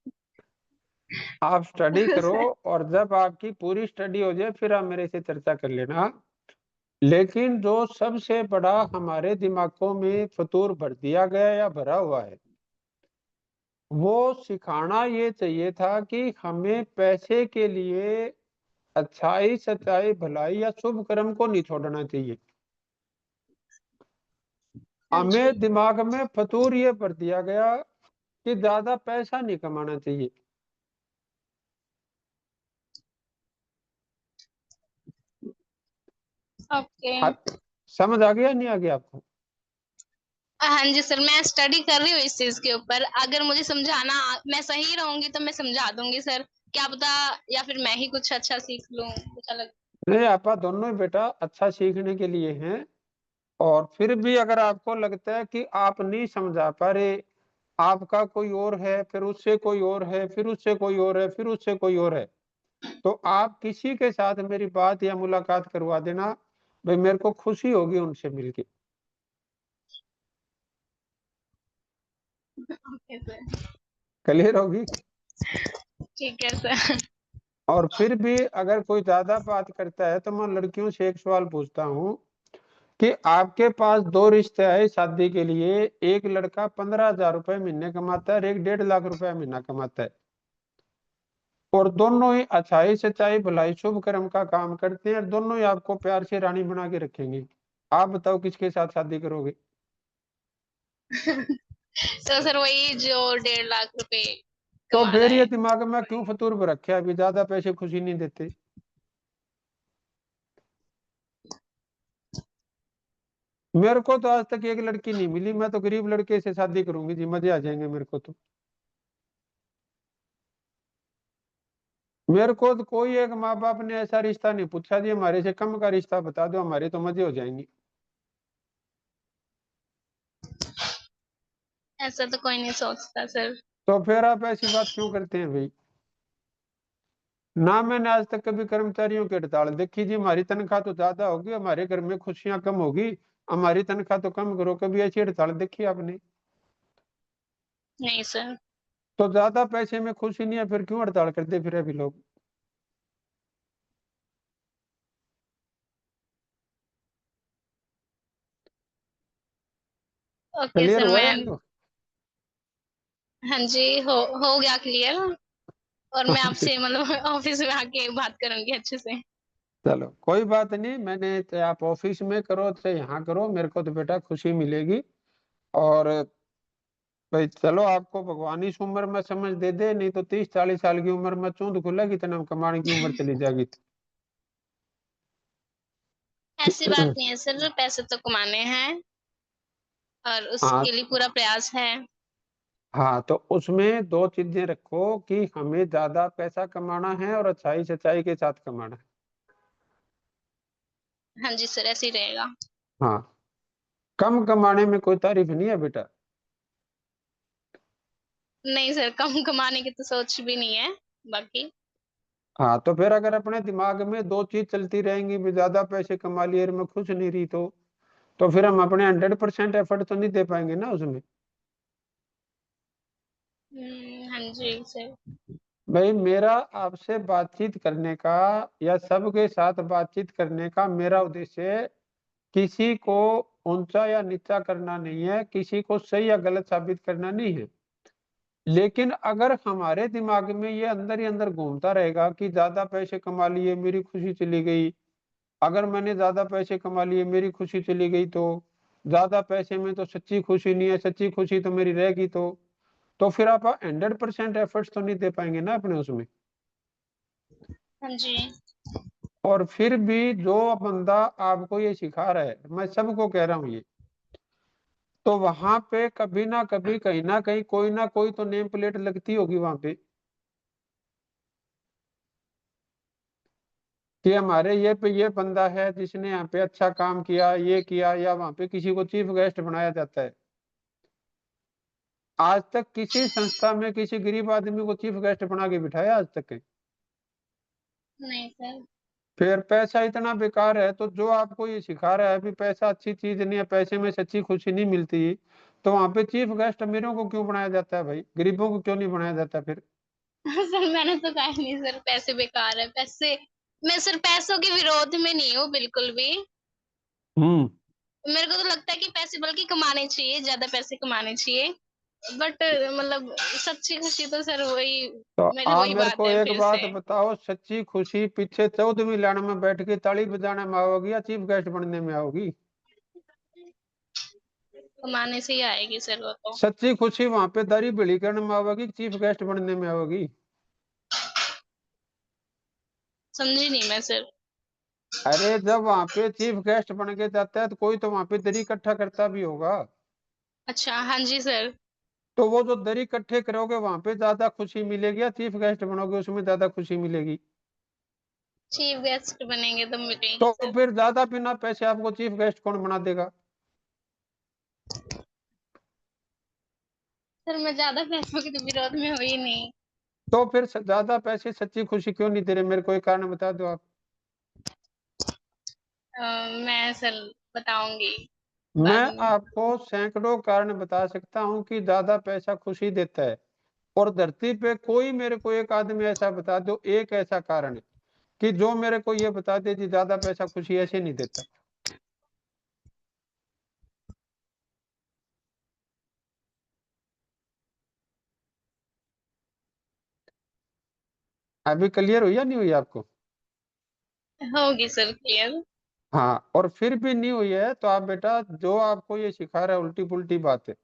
आप स्टडी करो, सर। और जब आपकी पूरी स्टडी हो जाए फिर आप मेरे से चर्चा कर लेना। लेकिन जो सबसे बड़ा हमारे दिमागों में फतूर भर दिया गया या भरा हुआ है, वो सिखाना ये चाहिए था कि हमें पैसे के लिए अच्छाई सच्चाई भलाई या शुभ कर्म को नहीं छोड़ना चाहिए। हाँ जी। हमें दिमाग में फतूर ये भर दिया गया कि ज्यादा पैसा नहीं कमाना चाहिए। ओके। आप समझ आ गया नहीं आ गया आपको? हाँ जी सर, मैं स्टडी कर रही हूँ इस चीज के ऊपर। अगर मुझे समझाना मैं सही रहूंगी तो मैं समझा दूंगी सर, क्या पता, या फिर मैं ही कुछ अच्छा सीख लूं, कुछ अलग। नहीं, आपा दोनों ही बेटा अच्छा सीखने के लिए हैं। और फिर भी अगर आपको लगता है कि आप नहीं समझा पा रहे, आपका कोई और है, फिर उससे कोई और है, फिर उससे कोई और है, फिर उससे कोई और है, तो आप किसी के साथ मेरी बात या मुलाकात करवा देना। भाई मेरे को खुशी होगी उनसे मिलके। Okay sir. क्लियर होगी? ठीक है सर। और फिर भी अगर कोई ज्यादा बात करता है तो मैं लड़कियों से एक सवाल पूछता हूँ कि आपके पास दो रिश्ते आए शादी के लिए, एक लड़का 15,000 रुपए महीने कमाता है और एक 1.5 लाख रुपए महीना कमाता है, और दोनों ही अच्छाई सच्चाई भलाई शुभ कर्म का काम करते हैं, और दोनों ही आपको प्यार से रानी बना के रखेंगे। आप बताओ किसके साथ शादी करोगे? तो सर वही जो 1.5 लाख रुपए तो कमा रहा फिर ये है। दिमाग में क्यों फतूर में रखे अभी ज्यादा पैसे खुशी नहीं देते? मेरे को तो आज तक एक लड़की नहीं मिली, मैं तो गरीब लड़के से शादी करूंगी जी, मजे आ जाएंगे मेरे को तो। मेरे को तो कोई एक माँ बाप ने ऐसा रिश्ता नहीं पूछा जी हमारे से कम का रिश्ता बता दो, हमारे तो मजे हो जाएंगे। ऐसा तो कोई नहीं सोचता सर। तो फिर आप ऐसी बात क्यों करते हैं भाई? ना मैंने आज तक कभी कर्मचारियों की हड़ताल देखी जी, हमारी तनख्वाह तो ज्यादा होगी, हमारे घर में खुशियां कम होगी, हमारी तनख्वाह तो कम करो, कभी ऐसी हड़ताल देखी आपने? नहीं सर। तो ज्यादा पैसे में खुशी नहीं है, फिर क्यों हड़ताल करते फिर अभी लोग? ओके क्लियर सर, हुआ या मैं नहीं हुआ? हाँ जी, हो गया क्लियर। और मैं आपसे मतलब ऑफिस में आके बात करूंगी अच्छे से। चलो कोई बात नहीं, मैंने चाहे आप ऑफिस में करो चाहे यहाँ करो, मेरे को तो बेटा खुशी मिलेगी। और भाई चलो, आपको भगवान इस उम्र में समझ दे दे, नहीं तो 30-40 साल की उम्र में चूंद खुलेगी तना कमाने की उम्र चली जाएगी। ऐसी बात नहीं है सर, पैसे तो कमाने हैं और हाँ। उसके लिए पूरा प्रयास है। हाँ तो उसमें दो चीजें रखो कि हमें ज्यादा पैसा कमाना है और अच्छाई सच्चाई के साथ कमाना है। हाँ जी सर, ऐसे ही रहेगा। हाँ, कम कमाने में कोई तारीफ नहीं है बेटा। नहीं सर, कम कमाने की तो सोच भी नहीं है बाकी। हाँ तो फिर अगर अपने दिमाग में दो चीज चलती रहेंगी भी, ज्यादा पैसे कमा लिए और मैं खुश नहीं रही, तो फिर हम अपने 100% एफर्ट तो नहीं दे पाएंगे ना उसमें। हाँ जी सर। भाई मेरा आपसे बातचीत करने का या सबके साथ बातचीत करने का मेरा उद्देश्य किसी को ऊंचा या नीचा करना नहीं है, किसी को सही या गलत साबित करना नहीं है। लेकिन अगर हमारे दिमाग में ये अंदर ही अंदर घूमता रहेगा कि ज्यादा पैसे कमा लिए मेरी खुशी चली गई, अगर मैंने ज्यादा पैसे कमा लिए मेरी खुशी चली गई, तो ज्यादा पैसे में तो सच्ची खुशी नहीं है, सच्ची खुशी तो मेरी रहेगी, तो फिर आप 100% एफर्ट्स तो नहीं दे पाएंगे ना अपने उसमें। हाँ जी। और फिर भी जो बंदा आपको ये सिखा रहा है, मैं सबको कह रहा हूँ ये, तो वहां पे कभी ना कभी कहीं ना कहीं कोई ना कोई तो नेम प्लेट लगती होगी वहां पे कि हमारे ये बंदा है जिसने यहाँ पे अच्छा काम किया, ये किया, या वहां पे किसी को चीफ गेस्ट बनाया जाता है। आज तक किसी संस्था में किसी गरीब आदमी को चीफ गेस्ट बना के बिठाया आज तक? नहीं सर। फिर पैसा इतना बेकार है, तो जो आपको ये सिखा रहा है कि पैसा अच्छी चीज नहीं है, पैसे में सच्ची खुशी नहीं मिलती, तो वहां पे चीफ गेस्ट अमीरों को क्यों बनाया जाता है भाई, गरीबों को क्यों नहीं बनाया जाता फिर? सर मैंने तो कहा ही नहीं सर, पैसे बेकार है। पैसे, मैं सर पैसों के विरोध में नहीं हूँ बिल्कुल भी। हम्म। मेरे को तो लगता है कि पैसे बल्कि कमाने चाहिए, ज्यादा पैसे कमाने चाहिए। बट मतलब सच्ची खुशी तो सर वही, तो मेरी आप वही मेरे बात को है एक फिर बात से। बताओ, सच्ची खुशी पीछे 14वीं लाइन में बैठ के ताली बजाने में आओगी या चीफ गेस्ट बनने में आओगी? कमाने से ही आएगी सर वो तो। सच्ची खुशी वहां पे दाढ़ी बिड़ी करने में आओगी कि चीफ गेस्ट बनने में आओगी? समझी नहीं मैं सर। अरे जब वहां पे चीफ गेस्ट बन के जाता है तो कोई तो वहां पे दरी इकट्ठा करता भी होगा। अच्छा, हाँ जी सर। तो वो जो दरी इकट्ठे करोगे वहां पे ज्यादा खुशी मिलेगी या चीफ गेस्ट बनोगे उसमें ज्यादा खुशी मिलेगी? चीफ गेस्ट बनेंगे तो मिलेगी तो सर। फिर ज्यादा बिना पैसे आपको चीफ गेस्ट कौन बना देगा? सर मैं ज्यादा पैसों के तो विरोध में हुई नहीं। तो फिर ज्यादा पैसे सच्ची खुशी क्यों नहीं दे रहे, मेरे को एक कारण बता दो आप। मैं सर बताऊंगी मैं बाद में। आपको सैकड़ों कारण बता सकता हूँ कि ज्यादा पैसा खुशी देता है, और धरती पे कोई मेरे को एक आदमी ऐसा बता दो, एक ऐसा कारण है कि जो मेरे को ये बता दे कि ज्यादा पैसा खुशी ऐसे नहीं देता। अभी क्लियर हुई या नहीं हुई आपको? होगी सर क्लियर। हाँ, और फिर भी नहीं हुई है तो आप बेटा जो आपको ये सिखा रहा है उल्टी पुल्टी बात है,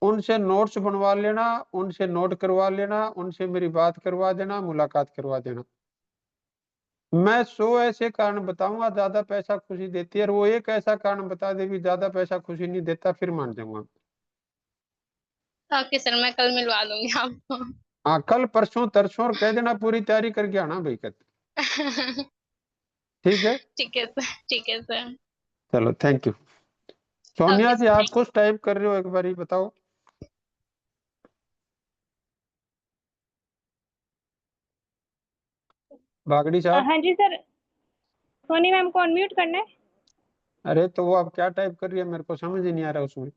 उनसे नोट्स बनवा लेना, उनसे नोट करवा लेना, उनसे मेरी बात करवा देना, मुलाकात करवा देना। मैं 100 ऐसे कारण बताऊंगा ज्यादा पैसा खुशी देती है, और वो एक ऐसा कारण बता दे भी ज्यादा पैसा खुशी नहीं देता, फिर मान जाऊंगा। ओके सर, मैं कल मिलवा दूंगी आपको। हाँ, कल परसों तरसों, और कह देना पूरी तैयारी करके आना भाई कहते। ठीक है। ठीक है सर, ठीक है सर। चलो, thank you. Sonia okay ji, sir, आप थैंक कुछ टाइप कर रहे हो, एक बार बताओ। बागड़ी साहब। हाँ जी सर, सोनी मैम को अनम्यूट करना है। अरे तो वो आप क्या टाइप कर रही है, मेरे को समझ ही नहीं आ रहा उसमें।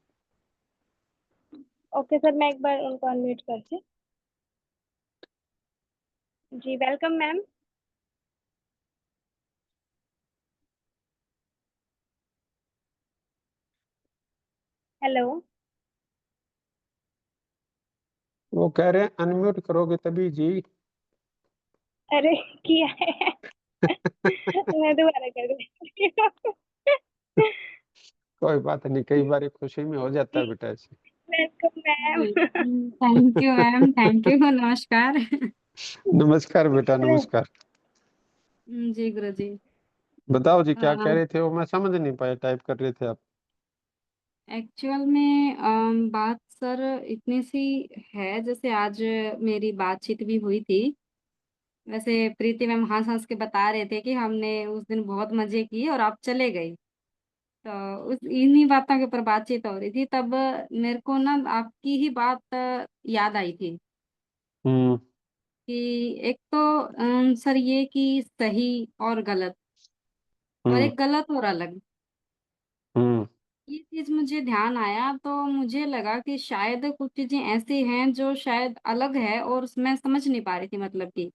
ओके सर, मैं एक बार उनको अनम्यूट करती हूँ। जी, वेलकम मैम। हेलो। वो कह रहे हैं अनम्यूट करोगे तभी जी। अरे, किया है। मैं दोबारा कर देती हूँ। कोई बात नहीं, कई बार खुशी में हो जाता है बेटा ऐसे। Welcome ma'am. Thank you ma'am, thank you, नमस्कार। नमस्कार बेटा, नमस्कार। जी गुरु जी। बताओ जी, क्या कह रहे थे, वो मैं समझ नहीं पाया, टाइप कर रहे थे आप। एक्चुअल में बात सर इतनी सी है, जैसे आज मेरी बातचीत भी हुई थी। वैसे प्रीति मैम हंस हंस के बता रहे थे कि हमने उस दिन बहुत मजे किए और आप चले गए। तो उस इन्हीं बातों के ऊपर बातचीत हो रही थी, तब मेरे को ना आपकी ही बात याद आई थी हम्म। कि एक तो सर ये कि सही और गलत, और हम्म। एक गलत और अलग, हम्म। ये चीज मुझे ध्यान आया। तो मुझे लगा कि शायद कुछ चीजें ऐसी हैं जो शायद अलग है और मैं समझ नहीं पा रही थी मतलब कि।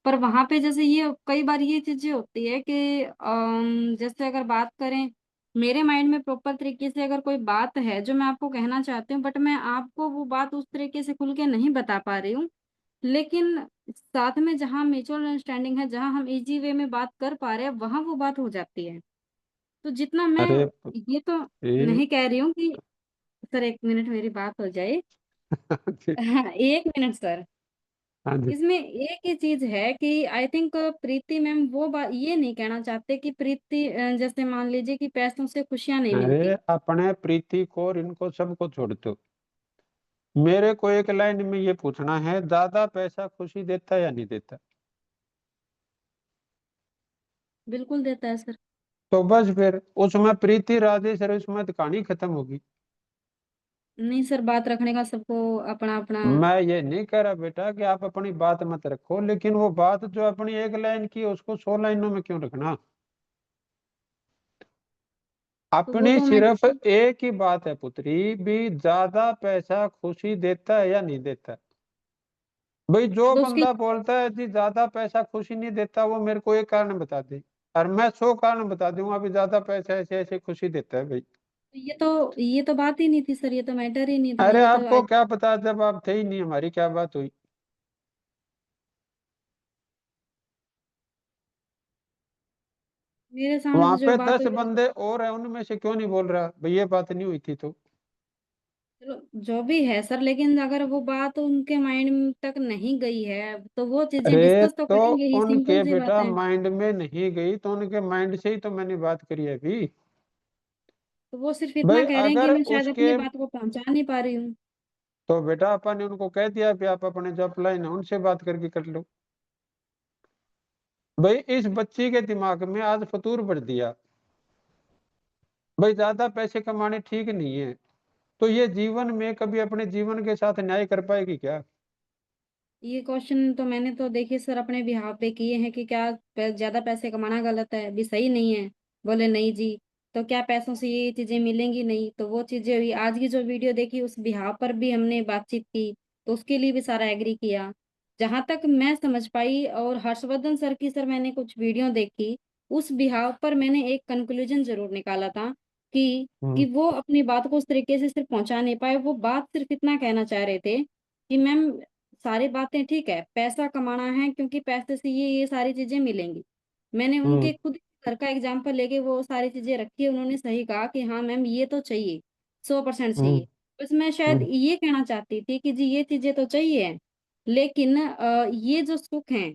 पर वहां पे जैसे ये कई बार ये चीजें होती है कि जैसे अगर बात करें, मेरे माइंड में प्रॉपर तरीके से अगर कोई बात है जो मैं आपको कहना चाहती हूँ, बट मैं आपको वो बात उस तरीके से खुल के नहीं बता पा रही हूँ। लेकिन साथ में जहाँ म्यूचुअल अंडरस्टैंडिंग है, जहाँ हम इजी वे में बात कर पा रहे हैं, वहां वो बात हो जाती है। तो जितना मैं अरे ये तो ये नहीं कह रही हूँ कि सर, एक मिनट मेरी बात हो जाए। हाँ, एक मिनट सर। हाँ जी। इसमें एक ही चीज है कि आई थिंक प्रीति मैम वो बात ये नहीं कहना चाहते कि प्रीति जैसे मान लीजिए कि पैसों से खुशियां नहीं अरे मिलती। अपने प्रीति को और इनको सबको छोड़ दो, मेरे को एक लाइन में ये पूछना है, ज्यादा पैसा खुशी देता है या नहीं देता? बिल्कुल देता है सर। तो बस फिर उसमें प्रीति राजेश और उसमें तो कहानी खत्म होगी। नहीं सर, बात रखने का सबको अपना अपना। मैं ये नहीं कह रहा बेटा कि आप अपनी बात मत रखो, लेकिन वो बात जो अपनी एक लाइन की है, उसको 100 लाइनों में क्यों रखना? तो वो अपनी तो मैं सिर्फ एक ही बात है पुत्री भी, ज्यादा पैसा खुशी देता है या नहीं देता? भाई जो तो उसकी बंदा बोलता है जी ज्यादा पैसा खुशी नहीं देता, वो मेरे को एक कारण बता दे, और मैं 100 कारण बता दूंगा अभी ज्यादा पैसा ऐसे ऐसे खुशी देता है भाई। ये तो बात ही नहीं थी सर, ये तो मैटर ही नहीं था, अरे ये तो आपको क्या पता, जब आप थे ही नहीं, हमारी क्या बात हुई? मेरे सामने वहां तो जो पे बात 10 हुई। बंदे और है, उनमें से क्यों नहीं बोल रहा भाई ये बात नहीं हुई थी तो? चलो जो भी है सर, लेकिन अगर वो बात उनके माइंड तक नहीं गई है तो वो चीजें अरे डिस्कस तो तो करेंगे ही, सिंपल उनके सी बात बेटा है। माइंड में नहीं गई तो उनके माइंड से ही तो मैंने बात करी है अभी। तो वो सिर्फ इतना भाई कह रहे हैं कि अगर मैं शायद अपनी उसके, बात को पहुंचा नहीं पा रही हूँ। तो बेटा अपन ने उनको कह दिया कि आप अपने जो अपलाइन है उनसे बात करके कर लो। भाई इस बच्ची के दिमाग में आज फतूर भर दिया, भाई ज्यादा पैसे कमाने ठीक नहीं है, तो ये जीवन में कभी अपने जीवन के साथ न्याय कर पाएगी क्या? ये क्वेश्चन तो मैंने तो देखिए सर अपने बिहाफ पे किए हैं कि क्या ज्यादा पैसे कमाना गलत है, भी सही नहीं है। बोले नहीं जी। तो क्या पैसों से ये चीजें मिलेंगी? नहीं। तो वो चीजें हुई, आज की जो वीडियो देखी उस बिहाफ पर भी हमने बातचीत की, तो उसके लिए भी सारा एग्री किया। जहां तक मैं समझ पाई, और हर्षवर्धन सर की सर मैंने कुछ वीडियो देखी, उस बिहाफ पर मैंने एक कंक्लूजन जरूर निकाला था कि हम्म। वो अपनी बात को उस तरीके से सिर्फ पहुंचा नहीं पाए। वो बात सिर्फ इतना कहना चाह रहे थे कि मैम, सारी बातें ठीक है, पैसा कमाना है क्योंकि पैसे से ये सारी चीजें मिलेंगी। मैंने हम्म। उनके खुद घर का एग्जाम्पल लेके वो सारी चीजें रखी है, उन्होंने सही कहा कि हाँ मैम ये तो चाहिए, 100% हम्म। चाहिए। बस मैं शायद हम्म। ये कहना चाहती थी कि जी ये चीजें तो चाहिए, लेकिन ये जो सुख हैं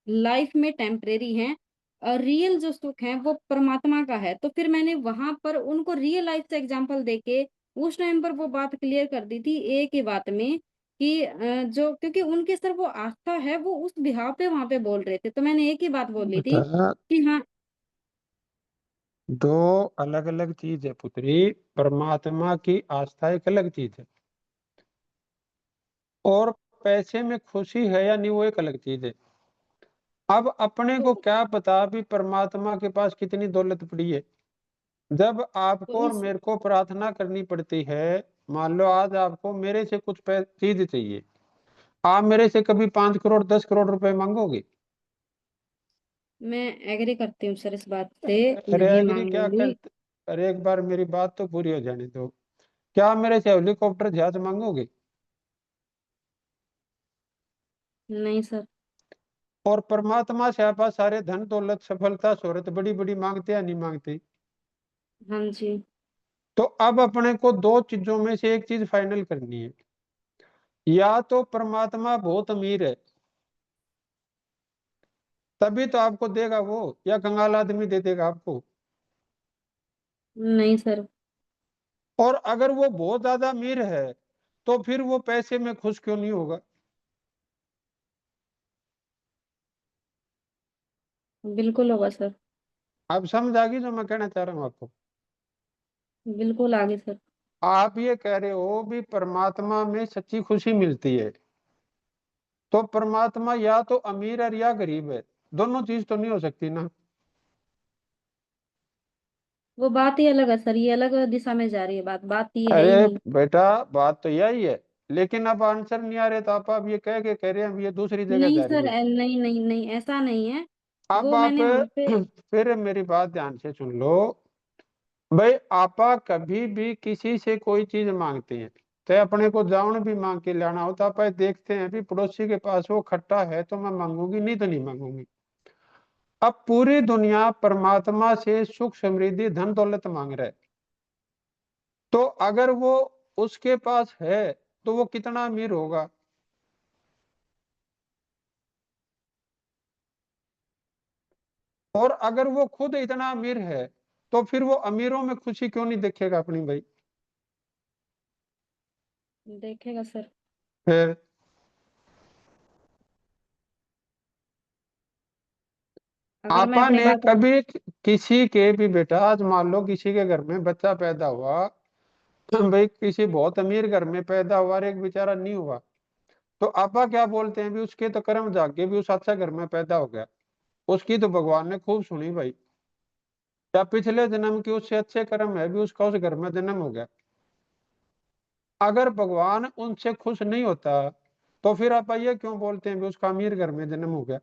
लाइफ में टेम्परेरी हैं। रियल जो सुख है वो परमात्मा का है। तो फिर मैंने वहां पर उनको रियल लाइफ से एग्जांपल देके उस टाइम पर वो बात क्लियर कर दी थी एक ही बात में कि जो क्योंकि उनके सर वो आस्था है वो उस बिहाव पे वहां पे बोल रहे थे, तो मैंने एक ही बात बोली थी बेटा, कि हाँ। दो अलग अलग चीज है पुत्री। परमात्मा की आस्था एक अलग चीज है, और पैसे में खुशी है या नहीं वो एक अलग चीज है। अब अपने को तो, क्या पता भी परमात्मा के पास कितनी दौलत पड़ी है। जब तो आपको और इस मेरे को प्रार्थना करनी पड़ती है, मान लो आज आपको मेरे से कुछ चीज चाहिए, आप मेरे से कभी 5 करोड़ 10 करोड़ रुपए मांगोगे? मैं एग्री करती हूँ सर, इस बात से अरे नहीं एग्री क्या मांगूंगी। करते? अरे एक बार मेरी बात तो पूरी हो जाने दो। क्या आप मेरे से हेलीकॉप्टर जहाज मांगोगे? नहीं सर। और परमात्मा से आप सारे धन दौलत सफलता शोहरत बड़ी बड़ी मांगते या नहीं मांगते? हाँ जी। तो अब अपने को दो चीजों में से एक चीज फाइनल करनी है। या तो परमात्मा बहुत अमीर है, तभी तो आपको देगा वो, या कंगाल आदमी दे देगा आपको? नहीं सर। और अगर वो बहुत ज्यादा अमीर है, तो फिर वो पैसे में खुश क्यों नहीं होगा? बिल्कुल होगा सर। आप समझ आ गई जो मैं कहना चाह रहा हूँ आपको? बिल्कुल आगे सर। आप ये कह रहे हो भी परमात्मा में सच्ची खुशी मिलती है, तो परमात्मा या तो अमीर है या गरीब है, दोनों चीज तो नहीं हो सकती ना। वो बात ही अलग है सर, ये अलग दिशा में जा रही है, बात बात ये है ही अरे नहीं। बेटा, बात तो यही है, लेकिन अब आंसर नहीं आ रहे, तो आप ये कह के कह रहे हैं अब ये दूसरी जगह नहीं जा रही सर, है। नहीं नहीं नहीं, ऐसा नहीं है। अब वो आप मैंने वहां पे फिर मेरी बात ध्यान से सुन लो। भाई आपा कभी भी किसी से कोई चीज मांगते हैं, तो अपने को जाउन भी मांग के लाना हो तो आप देखते हैं भी पड़ोसी के पास वो खट्टा है तो मैं मांगूंगी, नहीं तो नहीं मांगूंगी। अब पूरी दुनिया परमात्मा से सुख समृद्धि धन दौलत मांग रहा है, तो अगर वो उसके पास है तो वो कितना अमीर होगा? और अगर वो खुद इतना अमीर है, तो फिर वो अमीरों में खुशी क्यों नहीं देखेगा अपनी भाई? देखेगा सर। फिर अगर मैं आपा अपनी ने बात कभी किसी के भी, बेटा आज मान लो किसी के घर में बच्चा पैदा हुआ, भाई किसी बहुत अमीर घर में पैदा हुआ और एक बेचारा नहीं हुआ, तो आपा क्या बोलते हैं भी उसके तो कर्म जाग के भी उस अच्छा घर में पैदा हो गया, उसकी तो भगवान ने खूब सुनी भाई, या पिछले जन्म की उससे अच्छे कर्म है भी उसका उस घर में जन्म हो गया। अगर भगवान उनसे खुश नहीं होता, तो फिर आप ये क्यों बोलते हैं भी उसका अमीर घर में जन्म हो गया?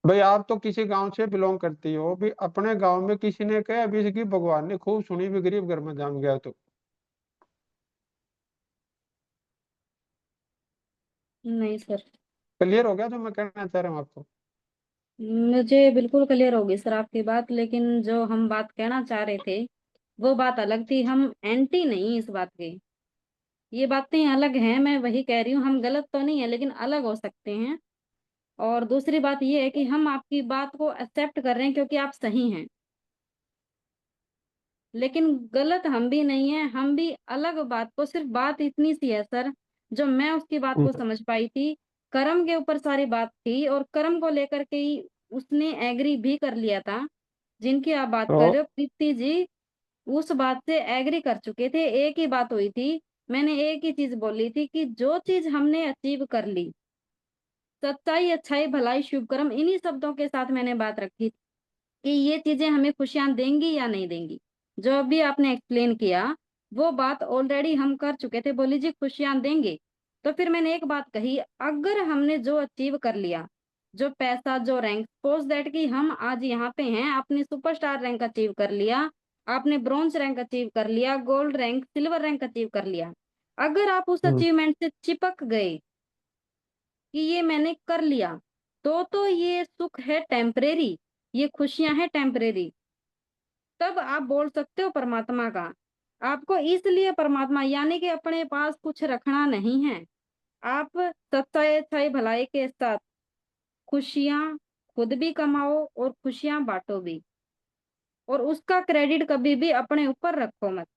भाई आप तो किसी गांव से बिलोंग करती हो भी, अपने गांव में किसी ने कहा अभी इसकी भगवान ने खूब सुनी भी गरीब घर में जम गया तो? नहीं सर। क्लियर हो गया जो मैं कहना चाह रहा हूँ आपको? मुझे बिल्कुल क्लियर होगी सर आपकी बात, लेकिन जो हम बात कहना चाह रहे थे वो बात अलग थी, हम एंटी नहीं इस बात के। ये बातें अलग हैं, मैं वही कह रही हूँ, हम गलत तो नहीं है लेकिन अलग हो सकते हैं। और दूसरी बात ये है कि हम आपकी बात को एक्सेप्ट कर रहे हैं क्योंकि आप सही हैं, लेकिन गलत हम भी नहीं है, हम भी अलग बात को, सिर्फ बात इतनी सी है सर जो मैं उसकी बात को हम्म। समझ पाई थी। कर्म के ऊपर सारी बात थी और कर्म को लेकर के ही उसने एग्री भी कर लिया था। जिनकी आप बात तो कर रहे हो प्रीति जी, उस बात से एग्री कर चुके थे, एक ही बात हुई थी। मैंने एक ही चीज बोली थी कि जो चीज हमने अचीव कर ली, सच्चाई अच्छाई भलाई शुभ कर्म, इन्हीं शब्दों के साथ मैंने बात रखी कि ये चीजें हमें खुशियां देंगी या नहीं देंगी। जो अभी आपने एक्सप्लेन किया वो बात ऑलरेडी हम कर चुके थे, बोली जी खुशियां देंगे। तो फिर मैंने एक बात कही, अगर हमने जो अचीव कर लिया, जो पैसा जो रैंक, सपोज दैट कि हम आज यहाँ पे हैं, आपने सुपरस्टार रैंक अचीव कर लिया, आपने ब्रॉन्ज रैंक अचीव कर लिया, gold rank silver rank achieve कर लिया, अगर आप उस हम्म। अचीवमेंट से चिपक गए कि ये मैंने कर लिया, तो ये सुख है टेम्परेरी, ये खुशियां हैं टेम्परेरी, तब आप बोल सकते हो परमात्मा का। आपको इसलिए परमात्मा यानी कि अपने पास कुछ रखना नहीं है, आप सच्चाई अच्छाई भलाई के साथ खुशियां खुद भी कमाओ और खुशियां बांटो भी, और उसका क्रेडिट कभी भी अपने ऊपर रखो मत।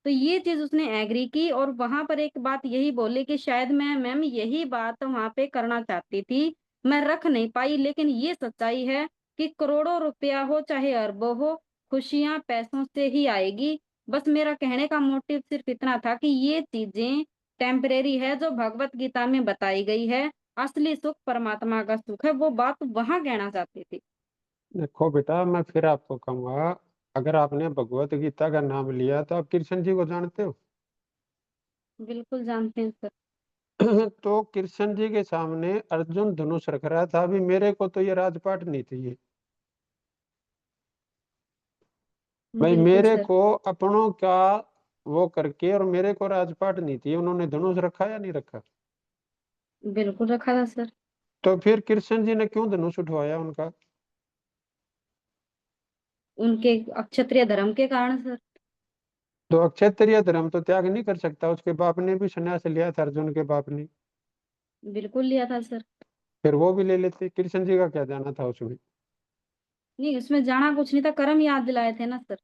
तो ये चीज उसने एग्री की, और वहां पर एक बात यही बोली कि शायद मैं मैम यही बात वहां पे करना चाहती थी, मैं रख नहीं पाई, लेकिन ये सच्चाई है कि करोड़ों रुपया हो चाहे अरबों हो, खुशियां पैसों से ही आएगी। बस मेरा कहने का मोटिव सिर्फ इतना था कि ये चीजें टेम्परेरी है, जो भगवत गीता में बताई गई है, असली सुख परमात्मा का सुख है, वो बात वहां कहना चाहती थी। देखो बेटा, मैं फिर आपको कहूंगा, अगर आपने भगवत गीता का नाम लिया तो आप कृष्ण जी को जानते हो। बिल्कुल जानते हैं सर। तो कृष्ण जी के सामने अर्जुन धनुष रख रहा था, अभी मेरे को तो ये राजपाट नहीं चाहिए भाई, बिल्कुल मेरे सर। को अपनों का वो करके, और मेरे को राजपाट नहीं चाहिए। उन्होंने धनुष रखा या नहीं रखा? बिल्कुल रखा था सर। तो फिर कृष्ण जी ने क्यों धनुष उठवाया उनका? उनके क्षत्रिय धर्म के कारण सर। तो अक्षत्रिय धर्म तो त्याग नहीं कर सकता, उसके बाप ने भी संन्यास लिया था, अर्जुन के बाप ने। बिल्कुल लिया था सर। फिर वो भी ले लेते, कृष्ण जी का क्या जाना था उसमें? नहीं, उसमें जाना कुछ नहीं था, कर्म याद दिलाए थे ना सर।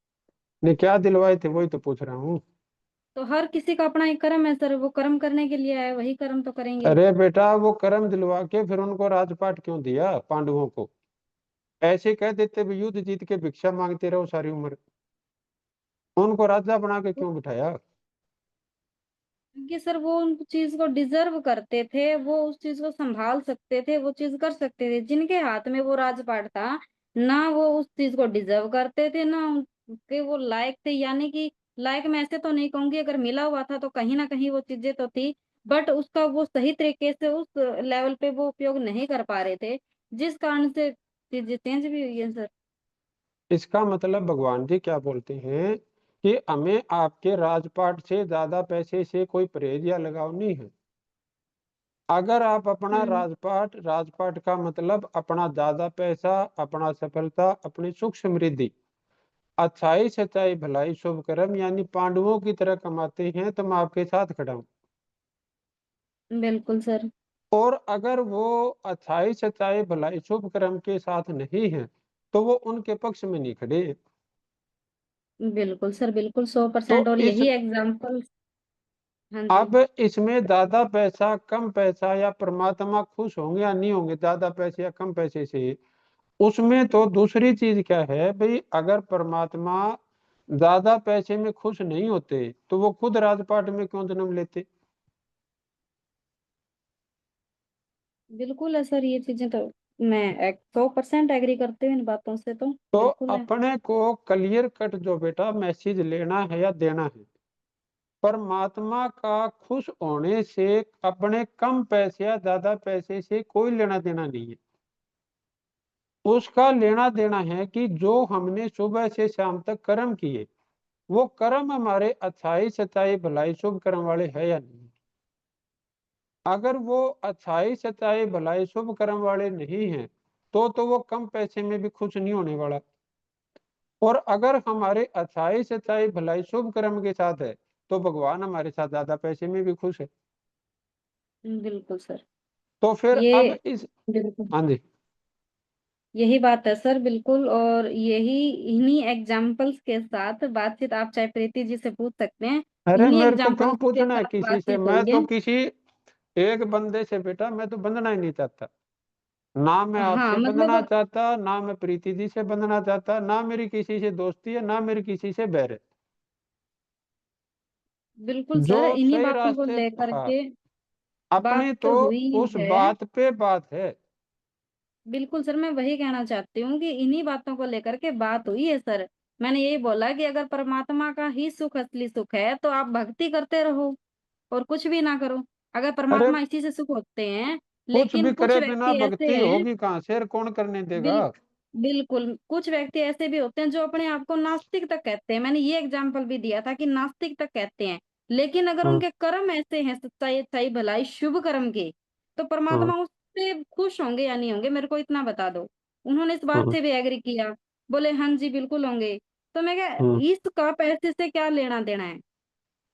ने क्या दिलवाए थे, वही तो पूछ रहा हूँ। तो हर किसी का अपना एक कर्म है सर, वो कर्म करने के लिए आए, वही कर्म तो करेंगे। अरे बेटा, वो कर्म दिलवा के फिर उनको राजपाट क्यों दिया पांडवों को? ऐसे कह देते भी युद्ध जीत के भिक्षा मांगते रहो सारी उम्र, उनको राजा बना के क्यों बिठाया? क्योंकि सर वो उन चीज को डिजर्व करते थे, वो उस चीज को संभाल सकते थे, वो चीज कर सकते थे। जिनके हाथ में वो राजपाट था, ना वो उस चीज को डिजर्व करते थे, ना उनके वो लायक थे। यानी कि लायक मैं ऐसे तो नहीं कहूंगी, अगर मिला हुआ था तो कहीं ना कहीं वो चीजें तो थी, बट उसका वो सही तरीके से उस लेवल पे वो उपयोग नहीं कर पा रहे थे, जिस कारण से चीजें चेंज भी हुई है सर। इसका मतलब भगवान जी क्या बोलते हैं कि हमें आपके राजपाट से ज्यादा पैसे से कोई परहेज या लगाव नहीं है। अगर आप अपना हम्म। राजपाट, राजपाट का मतलब अपना ज्यादा पैसा, अपना सफलता, अपनी सुख समृद्धि, अच्छाई सच्चाई भलाई शुभ कर्म यानी पांडवों की तरह कमाते हैं तो मैं आपके साथ खड़ा हूं। बिल्कुल सर। और अगर वो अच्छाई सच्चाई भलाई शुभ कर्म के साथ नहीं है तो वो उनके पक्ष में नहीं खड़े। बिल्कुल सर, बिल्कुल तो 100%, और इस यही एग्जाम्पल। हाँ जी। अब इसमें ज्यादा पैसा कम पैसा या परमात्मा खुश होंगे या नहीं होंगे ज्यादा पैसे या कम पैसे से, उसमें तो दूसरी चीज क्या है भाई, अगर परमात्मा ज्यादा पैसे में खुश नहीं होते तो वो खुद राजपाट में क्यों जन्म लेते? बिल्कुल है सर, ये चीजें तो मैं 100% एग्री करती हूँ इन बातों से, तो तो बिल्कुल है। अपने को क्लियर कट जो बेटा मैसेज लेना है या देना है, परमात्मा का खुश होने से अपने कम पैसे या ज्यादा पैसे से कोई लेना देना नहीं है। उसका लेना देना है कि जो हमने सुबह से शाम तक कर्म किए, वो कर्म हमारे अच्छाई सच्चाई भलाई शुभ कर्म वाले है या नहीं। अगर वो अच्छाई सच्चाई भलाई शुभ कर्म वाले नहीं हैं तो वो कम पैसे में भी खुश नहीं होने वाला। और अगर हमारे अच्छाई सच्चाई भलाई शुभ कर्म के साथ है तो भगवान हमारे साथ ज्यादा पैसे में भी खुश है। बिल्कुल सर। तो फिर अब ये इस, बिल्कुल हाँ जी। यही बात है सर, बिल्कुल। और यही इन्हीं एग्जाम्पल्स के साथ बातचीत आप चाहे प्रीति जी से पूछ सकते हैं, अरे इन्हीं मेरे को क्यों एग्जाम्पल्स के पूछना है साथ किसी से, बातचीत मैं हुई तो है। किसी एक बंदे से बेटा मैं तो बंधना ही नहीं चाहता। ना मैं हाँ आपसे बंधना मतलब, चाहता, ना मैं प्रीति जी से बंधना चाहता, ना मेरी किसी से दोस्ती है, ना मेरी किसी से बैर है। बिल्कुल जो सर, इन्हीं सही बातों को रास्ते, लेकर हाँ, के अपनी बात तो हुई उस है। बात पे बात है। बिल्कुल सर, मैं वही कहना चाहती हूँ कि इन्हीं बातों को लेकर के बात हुई है सर। मैंने यही बोला कि अगर परमात्मा का ही सुख असली सुख है तो आप भक्ति करते रहो और कुछ भी ना करो। अगर अरे परमात्मा इसी से सुख होते हैं, कुछ लेकिन भी कुछ करे बिना व्यक्ति ऐसे भक्ति हैं। होगी कहाँ, शेर कौन करने देगा? बिल बिल्कुल, कुछ व्यक्ति ऐसे भी होते हैं जो अपने आप को नास्तिक तक कहते हैं। मैंने ये एग्जाम्पल भी दिया था कि नास्तिक तक कहते हैं, लेकिन अगर हाँ उनके कर्म ऐसे हैं, सच्चाई अच्छाई भलाई शुभ कर्म के, तो हाँ परमात्मा उससे खुश होंगे या नहीं होंगे, मेरे को इतना बता दो। उन्होंने इस बात हाँ से भी एग्री किया, बोले हाँ जी बिल्कुल होंगे। तो मैं क्या, हाँ इसका पैसे से क्या लेना देना है?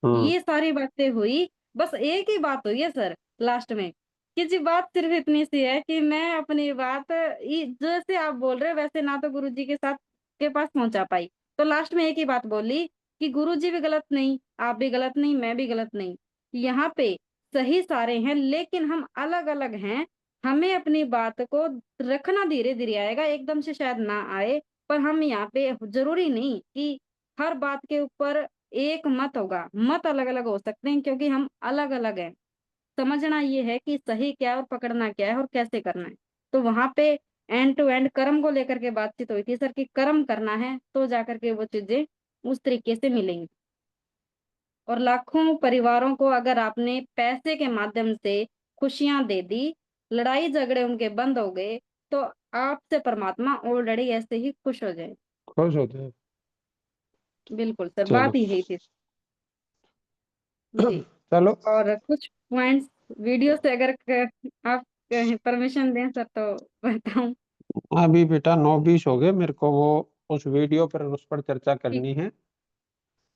हाँ ये सारी बातें हुई, बस एक ही बात हुई है सर लास्ट में, कि जी बात सिर्फ इतनी सी है कि मैं अपनी बात जैसे आप बोल रहे हो वैसे ना तो गुरुजी के पास पहुंचा पाई। तो लास्ट में एक ही बात बोली कि गुरुजी भी गलत नहीं, आप भी गलत नहीं, मैं भी गलत नहीं। यहाँ पे सही सारे हैं लेकिन हम अलग अलग हैं। हमें अपनी बात को रखना धीरे धीरे आएगा, एकदम से शायद ना आए। पर हम यहाँ पे जरूरी नहीं कि हर बात के ऊपर एक मत होगा, मत अलग अलग हो सकते हैं क्योंकि हम अलग अलग हैं। समझना ये है कि सही क्या है और पकड़ना क्या है और कैसे करना है। तो वहां पे एंड टू एंड कर्म को लेकर के बातचीत हुई थी सर कि कर्म करना है तो जाकर के वो चीजें उस तरीके से मिलेंगी। और लाखों परिवारों को अगर आपने पैसे के माध्यम से खुशियां दे दी, लड़ाई झगड़े उनके बंद हो गए, तो आपसे परमात्मा ऑलरेडी ऐसे ही खुश हो जाए। खुश होते हैं। बिल्कुल सर, चलो। बात ही यही थी जी। चलो, और कुछ पॉइंट्स वीडियो से अगर आप परमिशन दें सर तो बताऊं। अभी बेटा 9:20 हो गए, मेरे को वो उस वीडियो पर उस पर चर्चा ठीक, करनी है।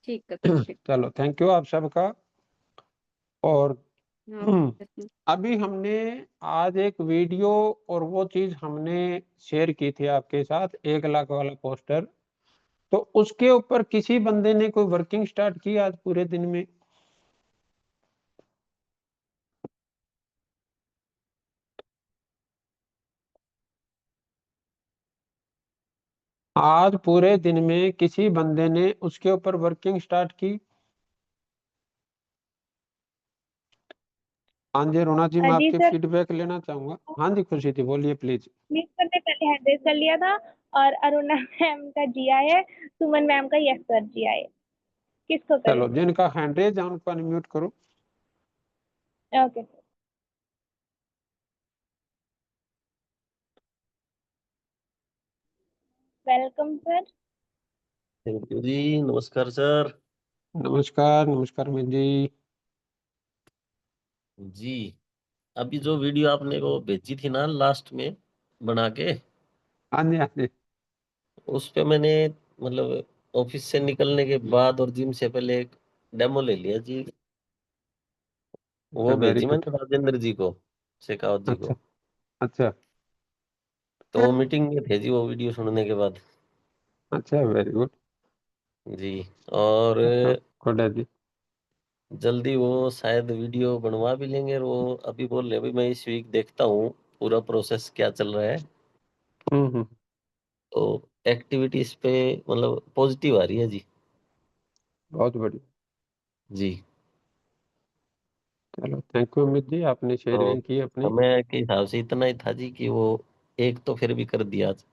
ठीक है सर, ठीक। चलो, थैंक यू आप सबका। और हाँ, अभी हमने आज एक वीडियो और वो चीज हमने शेयर की थी आपके साथ, 1 लाख वाला पोस्टर। तो उसके ऊपर किसी बंदे ने कोई वर्किंग स्टार्ट की आज पूरे दिन में? आज पूरे दिन में किसी बंदे ने उसके ऊपर वर्किंग स्टार्ट की? हाँ जी रोना जी, मैं जी आपके सर, फीडबैक लेना चाहूंगा। हाँ जी खुशी थी, बोलिए प्लीज। मीट सर ने पहले हैंडल कर लिया था और अरुणा मैम का जिया है, सुमन मैम का यस सर जिया है। किसको चलो, करें? जिनका हैंड रेज है उनको अनम्यूट करो। Okay sir. Welcome sir. Thank you जी। नमस्कार सर। नमस्कार, नमस्कार मित जी। जी, अभी जो वीडियो आपने वो भेजी थी ना लास्ट में बना के, हाँ जी, हाँ जी। उस पे मैंने मतलब ऑफिस से निकलने के बाद और जिम से पहले एक डेमो ले लिया जी। वो वेरी भेजी गुड। मैंने राजेंद्र जी को, शेखावत जी अच्छा, को। अच्छा, तो वो मीटिंग में थे जी वो वीडियो सुनने के बाद। अच्छा, वेरी गुड। जी। और गुड है जी। जल्दी वो शायद वीडियो बनवा भी लेंगे। और वो अभी बोल रहे हैं, अभी मैं इस वीक देखता हूँ पूरा प्रोसेस क्या चल रहा है। हम्म। तो एक्टिविटीज पे मतलब पॉजिटिव आ रही है जी। बहुत बढ़िया। जी। चलो, थैंक यू अमित जी, आपने तो शेयरिंग की अपनी। समय के हिसाब से इतना ही था जी कि वो एक तो फिर भी कर दिया आज।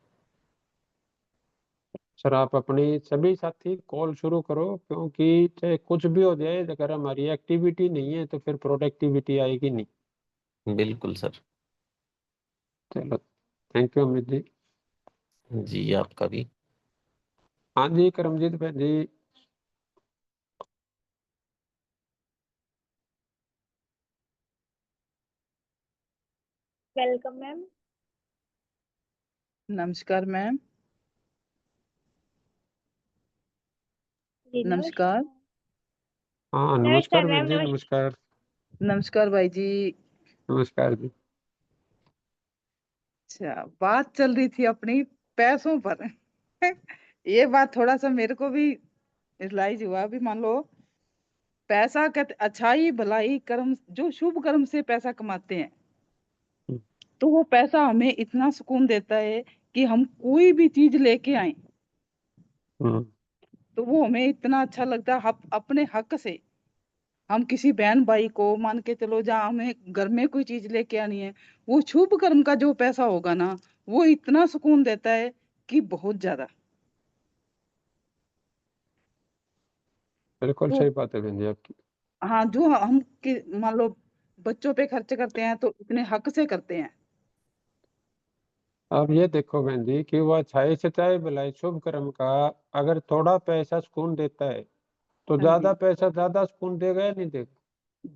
सर, आप अपनी सभी साथी कॉल शुरू करो, क्योंकि चाहे कुछ भी हो जाए, अगर हमारी एक्टिविटी नहीं है तो फिर प्रोडक्टिविटी आएगी नहीं। बिल्कुल सर। चलो, थैंक यू अमित जी। जी आपका भी। हाँ जी करमजीत भाई जी। Welcome ma'am. नमस्कार मैम। जी नमस्कार। नमस्कार। हाँ नमस्कार नमस्कार बहन मैम, जी, नमस्कार। नमस्कार। नमस्कार भाई जी। नमस्कार जी। अच्छा, बात चल रही थी अपनी पैसों पर। ये बात थोड़ा सा मेरे को भी रियलाइज हुआ। भी मान लो पैसा कहते अच्छाई भलाई कर्म, जो शुभ कर्म से पैसा कमाते हैं, हम्म, तो वो पैसा हमें इतना सुकून देता है कि हम कोई भी चीज लेके आए हम्म, तो वो हमें इतना अच्छा लगता है। अपने हक से हम किसी बहन भाई को मान के चलो, जहाँ हमें घर में कोई चीज लेके आनी है, वो शुभ कर्म का जो पैसा होगा ना, वो इतना सुकून देता है कि बहुत ज्यादा। बिल्कुल तो सही बात है बहन जी आपकी। हाँ, जो हम मान लो बच्चों पे खर्च करते हैं तो इतने हक से करते हैं। अब ये देखो बहन जी कि वह अच्छाई से चाहे भलाई शुभ कर्म का, अगर थोड़ा पैसा सुकून देता है तो हाँ ज्यादा जी, पैसा ज्यादा सुकून देगा या नहीं देगा?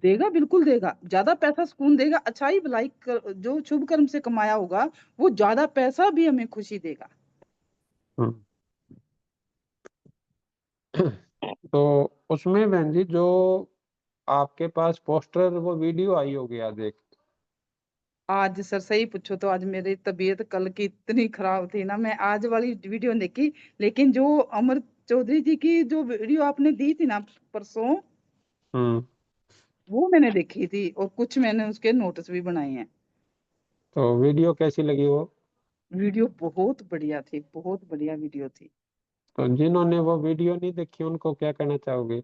देगा, बिल्कुल देगा। ज्यादा पैसा सुकून देगा। अच्छाई भलाई जो शुभ कर्म से कमाया होगा, वो ज्यादा पैसा भी हमें खुशी देगा। हम्म। तो उसमें बहन जी जो आपके पास पोस्टर वो वीडियो आई होगी आज एक, आज सर सही पूछो तो आज मेरी तबीयत कल की इतनी खराब थी ना, मैं आज वाली वीडियो नहीं देखी, लेकिन जो अमर चौधरी जी की जो वीडियो आपने दी थी ना परसों, हम्म। वो मैंने देखी थी और कुछ मैंने उसके नोट्स भी बनाए हैं। तो वीडियो कैसी लगी वो? वीडियो बहुत बढ़िया थी, बहुत बढ़िया वीडियो थी। तो जिन्होंने वो वीडियो नहीं देखी उनको क्या कहना चाहोगे?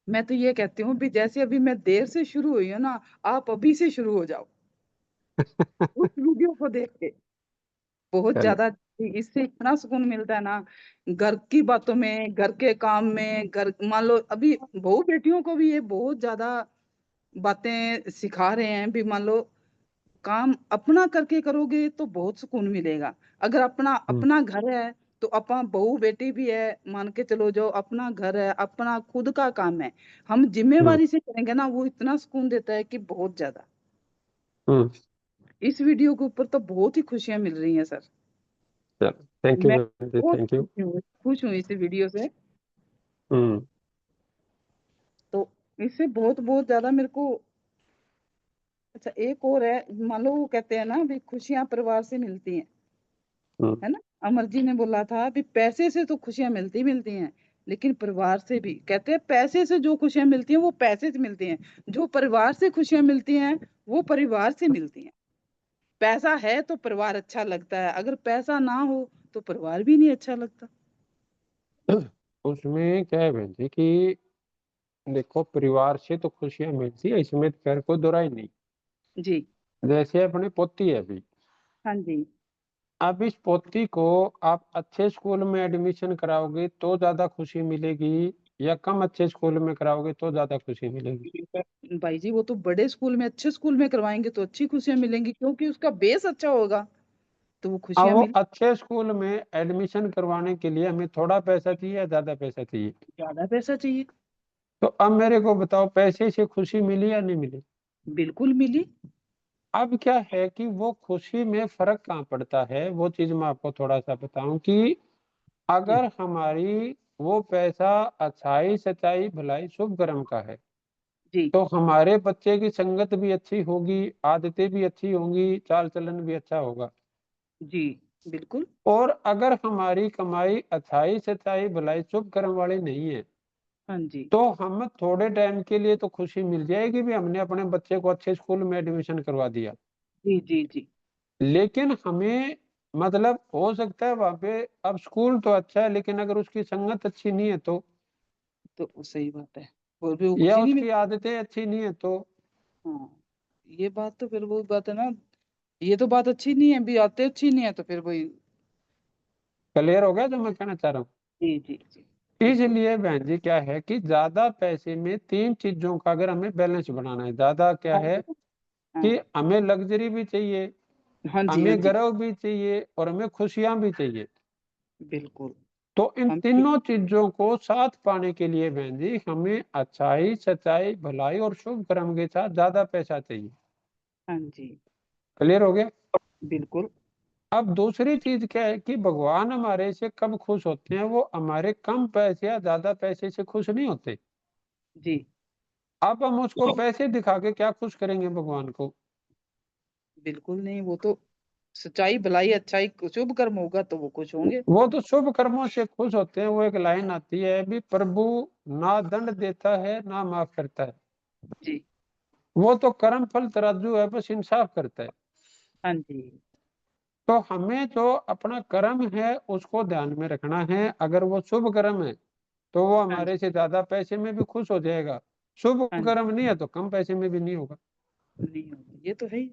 मैं तो ये कहती हूँ भी जैसे अभी मैं देर से शुरू हुई हूँ ना, आप अभी से शुरू हो जाओ उस वीडियो को देख के। बहुत चलो। ज्यादा इससे इतना सुकून मिलता है ना, घर की बातों में, घर के काम में, घर मान लो अभी बहू बेटियों को भी ये बहुत ज्यादा बातें सिखा रहे हैं भी। मान लो काम अपना करके करोगे तो बहुत सुकून मिलेगा। अगर अपना हम्म। अपना घर है तो अपना बहू बेटी भी है, मान के चलो जो अपना घर है, अपना खुद का काम है, हम हम्म। जिम्मेवारी से करेंगे ना, वो इतना सुकून देता है कि बहुत ज्यादा। हम्म। इस वीडियो के ऊपर तो बहुत ही खुशियां मिल रही हैं सर। चलो, थैंक यू मैं बहन जी, बहुत थैंक यू। खुश हूँ इस वीडियो से। हम्म। तो इससे बहुत बहुत ज्यादा मेरे को। अच्छा एक और है, मान लो वो कहते हैं ना भी खुशियां परिवार से मिलती हैं, हम्म। है ना। अमर जी ने बोला था भी पैसे से तो खुशियां मिलती मिलती हैं, लेकिन परिवार से भी। कहते हैं पैसे से जो खुशियां मिलती हैं वो पैसे से मिलती हैं, जो परिवार से खुशियां मिलती हैं वो परिवार से मिलती हैं। पैसा है तो परिवार अच्छा लगता है, अगर पैसा ना हो तो परिवार भी नहीं अच्छा लगता। उसमें क्या है बहन जी कि देखो, परिवार से तो खुशियां मिलती है, इसमें तो खैर कोई दोहराई नहीं। जी। जैसे अपनी पोती है अभी, हाँ जी। अब इस पोती को आप अच्छे स्कूल में एडमिशन कराओगे तो ज्यादा खुशी मिलेगी, या कम अच्छे स्कूल में कराओगे तो ज्यादा खुशी मिलेगी? भाई जी वो तो बड़े स्कूल में, अच्छे स्कूल में करवाएंगे तो अच्छी खुशियां मिलेंगी, क्योंकि उसका बेस अच्छा होगा तो वो अब खुशियां वो मिल। अच्छे स्कूल में एडमिशन करवाने के लिए हमें थोड़ा पैसा चाहिए या ज्यादा पैसा चाहिए? ज्यादा पैसा चाहिए। तो अब मेरे को बताओ, पैसे से खुशी मिली या नहीं मिली? बिल्कुल मिली। अब क्या है कि वो खुशी में फर्क कहाँ पड़ता है, वो चीज मैं आपको थोड़ा सा बताऊं कि जी। अगर हमारी वो पैसा अच्छाई सच्चाई भलाई शुभ कर्म का है, जी। तो हमारे बच्चे की संगत भी अच्छी होगी, आदतें भी अच्छी होंगी, चाल चलन भी अच्छा होगा। जी। बिल्कुल। और अगर हमारी कमाई अच्छाई सच्चाई भलाई शुभ कर्म वाली नहीं है, हाँ जी। तो हमें थोड़े टाइम के लिए तो खुशी मिल जाएगी भी हमने अपने बच्चे को अच्छे स्कूल में एडमिशन करवा दिया, जी। जी। जी। लेकिन हमें मतलब हो सकता है वहां पे अब स्कूल तो अच्छा है लेकिन अगर उसकी संगत अच्छी नहीं है तो, तो सही बात है, और भी वो या खुशी नहीं उसकी मिलती। आदतें अच्छी नहीं है तो। हाँ, ये बात तो फिर वो बात है ना, ये तो बात अच्छी नहीं है भी, आते अच्छी नहीं है तो फिर वही। क्लियर हो गया जो मैं कहना चाह रहा हूँ? जी। जी। जी। बिल्कुल। इसलिए बहन जी क्या है कि ज्यादा पैसे में तीन चीजों का अगर हमें बैलेंस बनाना है, ज्यादा क्या हाँ है जी। हाँ। कि हमें लग्जरी भी चाहिए, हाँ जी। हाँ हमें जी। गर्व भी चाहिए, और हमें खुशियां भी चाहिए। बिल्कुल। तो इन हम। तीनों चीजों को साथ पाने के लिए बहन जी हमें अच्छाई सच्चाई भलाई और शुभ कर्म के साथ ज्यादा पैसा चाहिए। हाँ जी। क्लियर हो गया? बिल्कुल। अब दूसरी चीज क्या है कि भगवान हमारे से कब खुश होते हैं, वो हमारे कम पैसे या ज्यादा पैसे से खुश नहीं होते। जी। अब हम उसको पैसे दिखा के क्या खुश करेंगे भगवान को? बिल्कुल नहीं, वो तो सच्चाई भलाई अच्छाई शुभ कर्म होगा तो वो खुश होंगे। वो तो शुभ कर्मों से खुश होते हैं। वो एक लाइन आती है भी, प्रभु ना दंड देता है ना माफ करता है, जी। वो तो कर्म फल तराजू है, बस इंसाफ करता है। हाँ जी। तो हमें जो अपना कर्म है उसको ध्यान में रखना है। अगर वो शुभ कर्म है तो वो हाँ जी। हमारे से ज्यादा पैसे में भी खुश हो जाएगा, शुभ हाँ जी। कर्म नहीं है तो कम पैसे में भी नहीं होगा। नहीं होगा, ये तो है ही,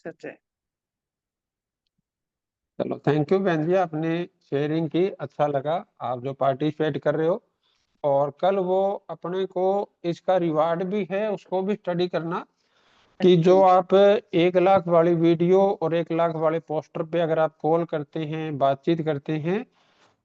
सच है। चलो, थैंक यू बहन जी, आपने शेयरिंग की, अच्छा लगा आप जो पार्टिसिपेट कर रहे हो। और कल वो अपने को इसका रिवार्ड भी है, उसको भी स्टडी करना कि अच्छा जो जी। आप 1 लाख वाली वीडियो और 1 लाख वाले पोस्टर पे अगर आप कॉल करते हैं, बातचीत करते हैं,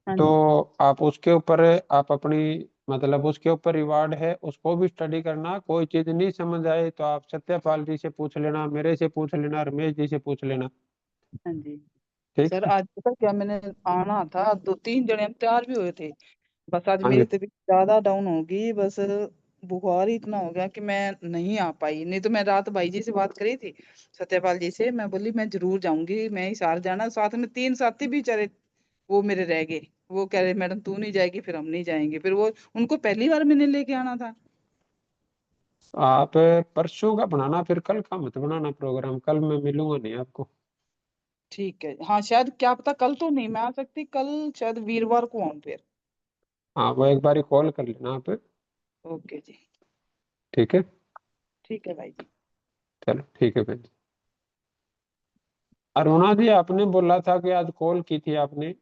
हाँ तो जी। आप उसके ऊपर आप अपनी मतलब उसके ऊपर रिवार्ड है, उसको भी स्टडी करना। कोई चीज नहीं समझ आए तो आप सत्यपाल जी से पूछ लेना, मेरे से पूछ लेना, रमेश जी से पूछ लेना। हाँ जी। ठीक सर है? आज पता क्या, मैंने आना था, दो तीन जने हम तैयार भी हुए थे, बस आज हाँ जी। मेरी तबीयत ज्यादा डाउन होगी बस। बुखार ही इतना हो गया कि मैं नहीं आ पाई। नहीं तो मैं रात भाई जी से बात करी थी, सत्यपाल जी से, मैं बोली मैं जरूर जाऊंगी, मैं हिसार जाना। साथ में 3 साथी भी चले, वो मेरे रह गए। वो कह रहे मैडम तू नहीं जाएगी, फिर हम नहीं जाएंगे। फिर वो उनको पहली बार मैंने लेके आना था। आप परसों का बनाना, फिर कल का मत बनाना प्रोग्राम, कल मैं मिलूंगा नहीं आपको। ठीक है, हाँ शायद क्या पता कल तो नहीं मैं आ सकती, कल शायद वीरवार को आऊँ फिर। हाँ, वो एक बार कॉल कर लेना आप। ओके जी, ठीक है। ठीक है भाई जी। चलो ठीक है भाई। अरुणा जी, आपने बोला था कि आज कॉल की थी आपने।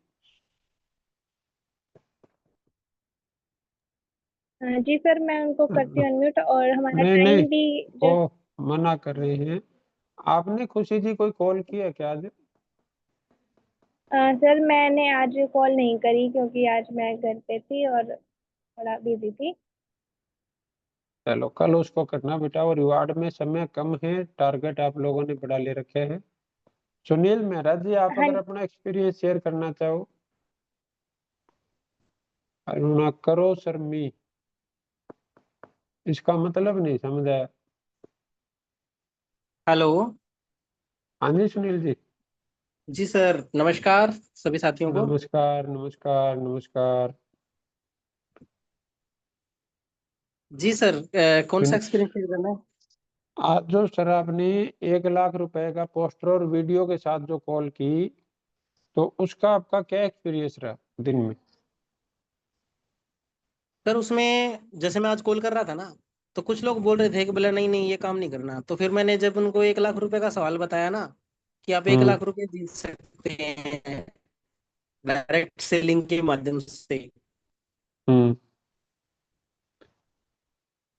जी सर, मैं उनको करती हूँ अनम्यूट, और हमारा नहीं नहीं, टाइम भी वो जो मना कर रहे हैं। आपने खुशी जी कोई कॉल किया क्या आज? सर मैंने आज कॉल नहीं करी क्योंकि आज मैं घर पे थी और थोड़ा बिजी थी। चलो कल उसको करना बेटा, और रिवार्ड में समय कम है, टारगेट आप लोगों ने बड़ा ले रखे हैं। सुनील मेहरा जी, आप हाँ अगर अपना एक्सपीरियंस शेयर करना चाहो। अरुणा करो शर्मी, इसका मतलब नहीं समझा। हेलो। हाँ जी सुनील जी। जी सर, नमस्कार सभी साथियों को। नमस्कार नमस्कार नमस्कार। जी सर, कौन सा सुन, एक्सपीरियंस शेयर करना है? आज जो सर आपने 1 लाख रुपए का पोस्टर और वीडियो के साथ जो कॉल की, तो उसका आपका क्या एक्सपीरियंस रहा दिन में? सर उसमें जैसे मैं आज कॉल कर रहा था ना, तो कुछ लोग बोल रहे थे कि बोला नहीं नहीं ये काम नहीं करना। तो फिर मैंने जब उनको 1 लाख रुपए का सवाल बताया ना, कि आप एक हम्म। लाख रुपए जीत सकते हैं डायरेक्ट सेलिंग के माध्यम से, हम्म।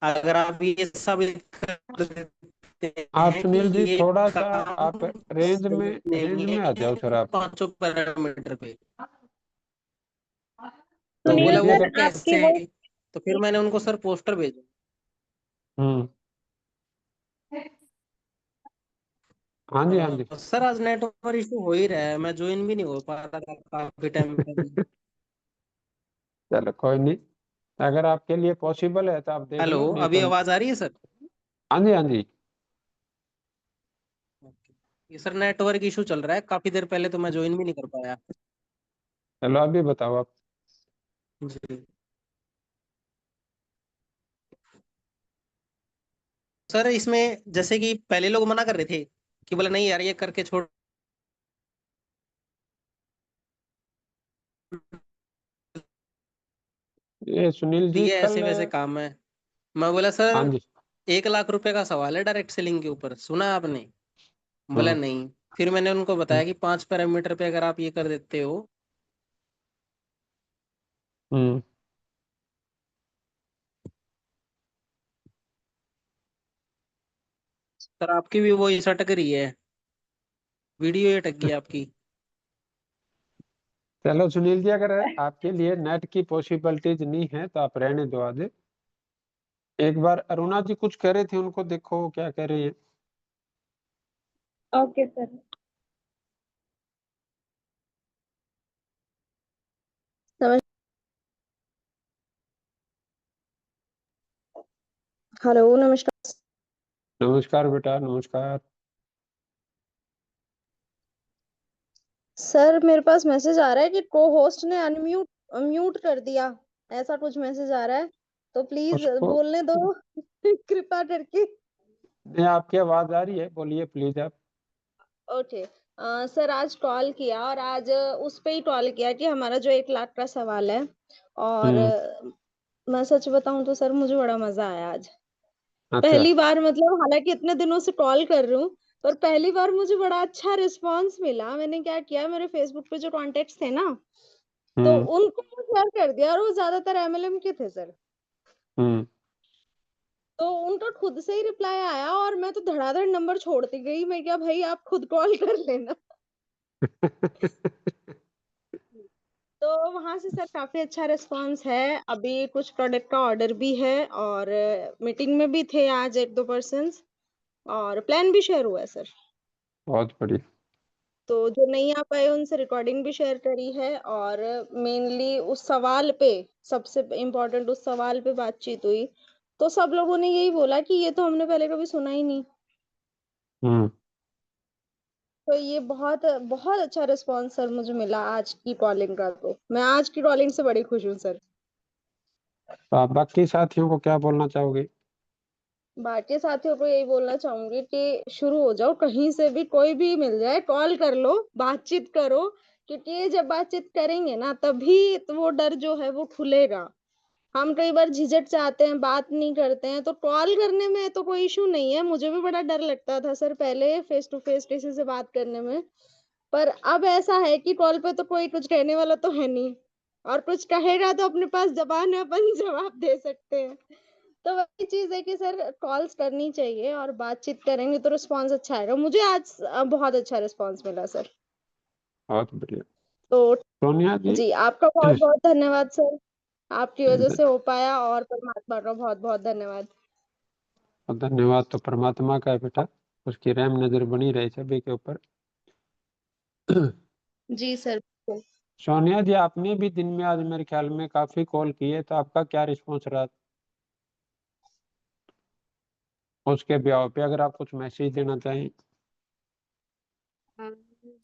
अगर आप ये साबित कर देते आप हैं कि सुनील जी ये थोड़ा सा, आप काम सही रेंज नहीं में आ जाओ है सर आप। 500 पैरामीटर पे, तो सुनील सुनील बोला जी वो सर, अगर, आपकी कैसे? वॉइस तो फिर मैंने उनको सर पोस्टर भेजा। हम्म, हाँ जी हाँ जी। सर आज नेटवर्क इशू हो ही रहा है, मैं ज्वाइन भी नहीं हो पा रहा था काफी टाइम पहले। चलो कोई नहीं, अगर आपके लिए पॉसिबल है तो आप देख हेलो, लो, नहीं अभी तो। आवाज आ रही है सर? हाँ जी हाँ जी। ये सर नेटवर्क इशू चल रहा है, काफी देर पहले तो मैं ज्वाइन भी नहीं कर पाया। चलो अभी बताओ आप। जी सर, इसमें जैसे कि पहले लोग मना कर रहे थे कि बोले नहीं यार ये करके छोड़ ये सुनील जी दिए, कल, ऐसे वैसे काम है। मैं बोला हाँ सर जी। 1 लाख रुपए का सवाल है डायरेक्ट सेलिंग के ऊपर, सुना आपने? बोला हम्म। नहीं। फिर मैंने उनको हम्म। बताया कि 5 पैरामीटर पे अगर आप ये कर देते हो हम्म। सर, आपकी भी वो इस अटक रही है, वीडियो ही अटक गई आपकी। चलो सुनील जी, अगर आपके लिए नेट की पॉसिबिलिटीज नहीं है तो आप रहने दो आज। एक बार अरुणा जी कुछ कह रहे थे, उनको देखो वो क्या कह रही है। Okay sir. हेलो, नमस्कार नमस्कार बेटा, नमस्कार। सर। मेरे पास मैसेज आ रहा है कि को होस्ट ने अनम्यूट म्यूट कर दिया, ऐसा कुछ मैसेज आ रहा है, तो प्लीज उसको, बोलने दो कृपा करके। नहीं आपकी आवाज आ रही है, बोलिए प्लीज आप। ओके। सर आज कॉल किया, और आज उस पे ही कॉल किया कि हमारा जो 1 लाख का सवाल है, और हम्म। मैं सच बताऊं तो सर मुझे बड़ा मजा आया आज। अच्छा। पहली बार, मतलब हालांकि इतने दिनों से कॉल कर रही हूँ, पर पहली बार मुझे बड़ा अच्छा रिस्पांस मिला। मैंने क्या किया, मेरे फेसबुक पे जो कॉन्टेक्ट्स थे ना, तो हम्म। उनको शेयर कर दिया, और वो ज्यादातर एमएलएम के थे सर। हम्म। तो उनका खुद से ही रिप्लाई आया, और मैं तो धड़ाधड़ नंबर छोड़ती गई। मैं क्या भाई, आप खुद कॉल कर लेना। तो वहां से सर काफी अच्छा रिस्पांस है। अभी कुछ प्रोडक्ट का ऑर्डर भी है, और मीटिंग में भी थे आज 1-2 पर्सन, और प्लान भी शेयर हुआ है सर। बहुत बढ़िया। तो जो नहीं आ पाए उनसे रिकॉर्डिंग भी शेयर करी है, और मेनली उस सवाल पे, सबसे इम्पोर्टेंट उस सवाल पे बातचीत हुई। तो सब लोगों ने यही बोला कि ये तो हमने पहले कभी सुना ही नहीं। हम्म। तो ये बहुत बहुत अच्छा रिस्पॉन्स सर मुझे मिला आज की कॉलिंग का। तो मैं आज की कॉलिंग से बड़ी खुश हूँ सर। तो आप बाकी साथियों को क्या बोलना चाहोगे? बाकी साथियों को यही बोलना चाहूंगी कि शुरू हो जाओ, कहीं से भी कोई भी मिल जाए कॉल कर लो, बातचीत करो, क्योंकि ये जब बातचीत करेंगे ना तभी तो वो डर जो है वो खुलेगा। हम कई बार झिझक जाते हैं, बात नहीं करते हैं, तो कॉल करने में तो कोई इशू नहीं है। मुझे भी बड़ा डर लगता था सर पहले फेस टू फेस किसी से बात करने में, पर अब ऐसा है कि कॉल पे तो कोई कुछ कहने वाला तो है नहीं, और कुछ कहेगा तो अपने पास जबान है, अपन जवाब दे सकते हैं। तो वही चीज है कि सर कॉल्स करनी चाहिए और बातचीत करेंगे तो रिस्पांस अच्छा आएगा। मुझे आज बहुत अच्छा रिस्पांस मिला सर। बहुत बढ़िया। तो सोनिया जी, जी, आपका बहुत बहुत धन्यवाद सर। आपकी वजह से हो पाया, और परमात्मा का बहुत बहुत धन्यवाद। धन्यवाद तो परमात्मा का है बेटा, उसकी रहम नजर बनी रहे सभी के ऊपर। जी सर। सोनिया जी, आपने भी दिन में आज मेरे ख्याल में काफी कॉल किए, तो आपका क्या रिस्पॉन्स रहा उसके ब्याह पे, अगर आप कुछ मैसेज देना चाहें? हाँ,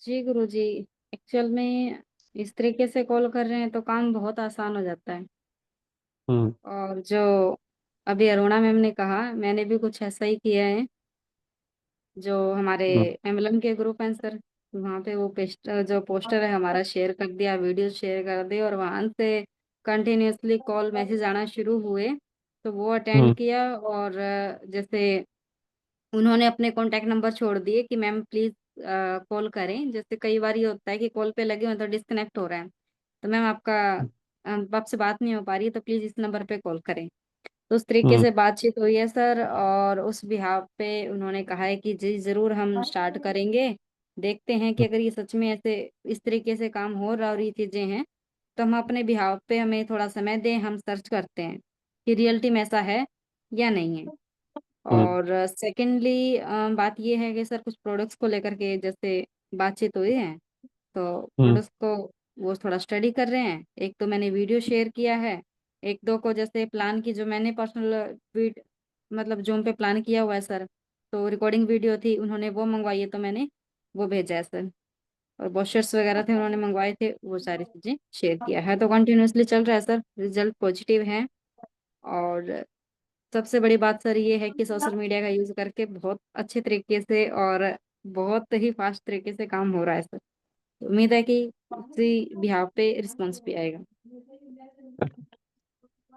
जी गुरु जी, एक्चुअल में इस तरीके से कॉल कर रहे हैं तो काम बहुत आसान हो जाता है। हम्म। और जो अभी अरुणा मैम ने कहा, मैंने भी कुछ ऐसा ही किया है। जो हमारे हम्म। एमएलएम के ग्रुप हैं सर, वहाँ पे वो जो पोस्टर है हमारा शेयर कर दिया, वीडियो शेयर कर दी, और वहां से कंटिन्यूअसली कॉल मैसेज आना शुरू हुए। तो वो अटेंड हम्म। किया, और जैसे उन्होंने अपने कॉन्टैक्ट नंबर छोड़ दिए कि मैम प्लीज कॉल करें। जैसे कई बार ये होता है कि कॉल पे लगे हुए हैं तो डिस्कनेक्ट हो रहा है, तो मैम आपसे बात नहीं हो पा रही है, तो प्लीज इस नंबर पे कॉल करें। तो उस तरीके हम्म। से बातचीत हुई है सर, और उस बिहाफ पे उन्होंने कहा है कि जी जरूर हम स्टार्ट करेंगे। देखते हैं कि अगर ये सच में ऐसे इस तरीके से काम हो रहा और ये चीजें हैं, तो हम अपने बिहाफ पे हमें थोड़ा समय दें, हम सर्च करते हैं कि रियलिटी में ऐसा है या नहीं है। हम्म। और सेकेंडली बात ये है कि सर कुछ प्रोडक्ट्स को लेकर के जैसे बातचीत हुई है, तो हम्म। प्रोडक्ट्स को वो थोड़ा स्टडी कर रहे हैं। एक तो मैंने वीडियो शेयर किया है, एक दो को जैसे प्लान की जो मैंने पर्सनल मतलब जूम पे प्लान किया हुआ है सर, तो रिकॉर्डिंग वीडियो थी, उन्होंने वो मंगवाई है तो मैंने वो भेजा है सर। और ब्रोशर्स वगैरह थे उन्होंने मंगवाए थे, वो सारी चीजें शेयर किया है। तो कंटिन्यूअसली चल रहा है सर, रिजल्ट पॉजिटिव है। और सबसे बड़ी बात सर ये है कि सोशल मीडिया का यूज करके बहुत अच्छे तरीके से और बहुत ही फास्ट तरीके से काम हो रहा है सर। तो उम्मीद है कि उसी बिहाफ पे रिस्पॉन्स भी आएगा।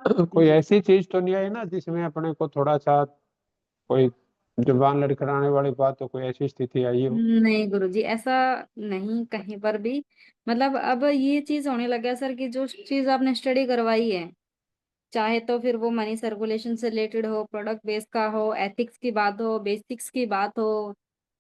कोई जी ऐसी चीज तो नहीं आई ना जिसमें अपने को थोड़ा सा कोई जुबान लड़खड़ाने वाली बात हो, कोई ऐसी स्थिति आई हो? नहीं गुरुजी, ऐसा नहीं कहीं पर भी। मतलब अब ये चीज होने लगा सर कि जो चीज आपने स्टडी करवाई है, चाहे तो फिर वो मनी सर्कुलेशन से रिलेटेड हो, प्रोडक्ट बेस का हो, एथिक्स की बात हो, बेसिक्स की बात हो,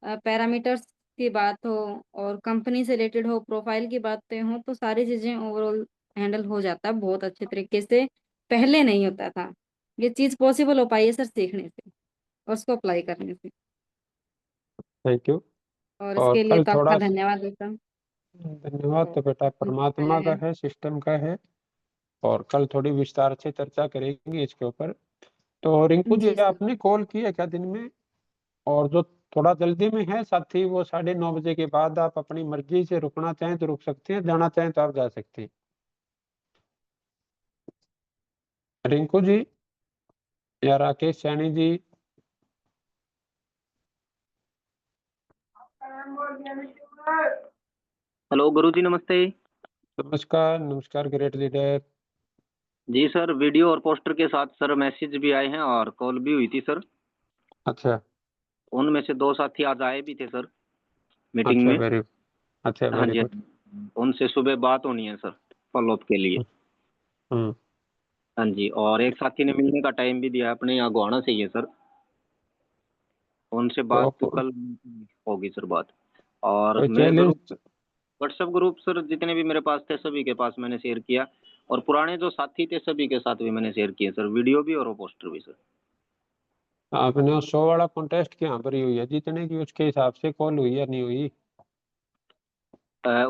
पैरामीटर्स की बात हो, और कंपनी से रिलेटेड हो, प्रोफाइल की बातें हो, तो सारी चीजें ओवरऑल हैंडल हो जाता है बहुत अच्छे तरीके से। पहले नहीं होता था। ये चीज पॉसिबल हो पाई है सर सीखने से और उसको अप्लाई करने से। Thank you. और और इसके लिए कल तो आपका थोड़ा धन्यवाद है सर। धन्यवाद तो तो बेटा बताया परमात्मा का है। है, सिस्टम का है। और कल थोड़ी विस्तार से चर्चा करेंगे इसके ऊपर। तो रिंकू जी, जी सर। आपने कॉल की है क्या दिन में? और जो थोड़ा जल्दी में है साथी, वो 9:30 के बाद आप अपनी मर्जी से रुकना चाहें तो रुक सकते हैं, जाना चाहें तो आप जा सकते हैं। रिंकू जी या राकेश सैनी जी? हेलो गुरुजी, नमस्ते। नमस्कार नमस्कार ग्रेट लीडर। जी सर, वीडियो और पोस्टर के साथ सर मैसेज भी आए हैं और कॉल भी हुई थी सर। अच्छा। उनमें से 2 साथी आज आए भी थे सर मीटिंग अच्छा में। वेरी अच्छा हाँ वेरी जी, हाँ गुड। जी। उनसे सुबह बात होनी है सर, फॉलोअप के लिए। हम्म। हाँ जी, और एक साथी ने मिलने का टाइम भी दिया है, अपने यहाँ गोहाना से ही है सर। उनसे तो बात कल होगी सर बात। और कोई मेरे group, challenge? WhatsApp group sir जितने भी मेरे पास थे सभी के पास मैंने शेयर किया। और पुराने जो साथी थे सभी के साथ भी मैंने शेयर किया सर, वीडियो भी और वो पोस्टर भी सर। आपने वो 100 वाला कॉन्टेस्ट की यहाँ भरी हुई है जीतने की, उसके हिसाब से कॉल हुई या नहीं हुई?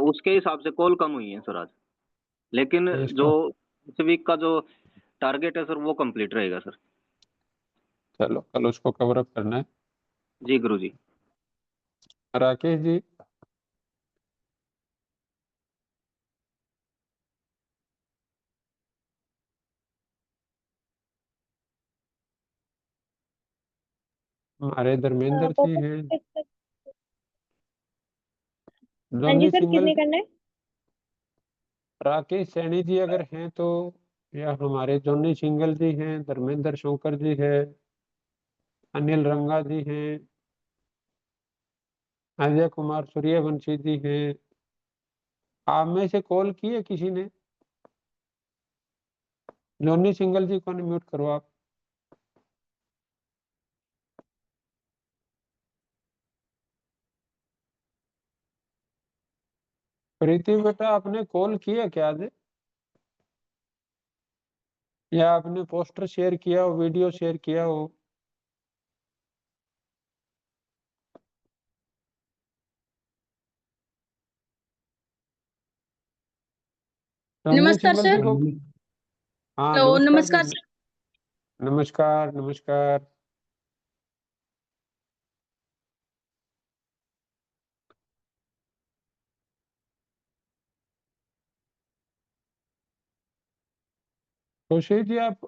उसके हिसाब से कॉल कम हुई है सर आज, लेकिन जो इसको इस वीक का जो टारगेट है सर वो कंप्लीट रहेगा सर। चलो कल उसको कवर अप करना है। जी गुरुजी। राकेश जी, हमारे धर्मेंद्र जी हैं, हाँ जी जॉनी सर, सिंगल, किसने करना है? राकेश सैनी जी अगर हैं तो, या हमारे जॉनी सिंगल जी हैं, धर्मेंद्र शंकर जी है, अनिल रंगा जी हैं, अजय कुमार सूर्यवंशी जी हैं। आप में से कॉल किए किसी ने? जॉनी सिंगल जी को अनम्यूट करो आप। प्रीति बेटा, आपने कॉल किया क्या आज, या आपने पोस्टर शेयर किया हो, वीडियो शेयर किया हो? जॉनी नमस्कार सिंगल जी सर। को। हाँ हेलो, नमस्कार जी। नमस्कार सर। नमस्कार नमस्कार। खुशी जी, आप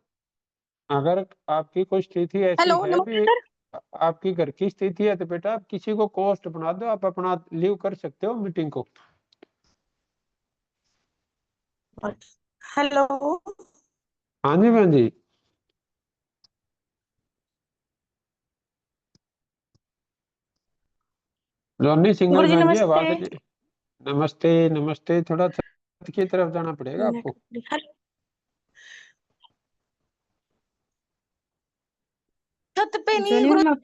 अगर आपकी कोई स्थिति ऐसी हेलो, है नमस्कार भी, सर। आपकी घर की स्थिति है, तो बेटा आप किसी को कोस्ट बना दो, आप अपना लीव कर सकते हो मीटिंग को। हेलो हाँ जी बहन जी। जॉनी सिंगल गुरुजी बहन जी, नमस्ते। आवाज नहीं। नमस्ते नमस्ते, थोड़ा छत की तरफ जाना पड़ेगा आपको। हेलो, छत पे नहीं जोनी गुरु।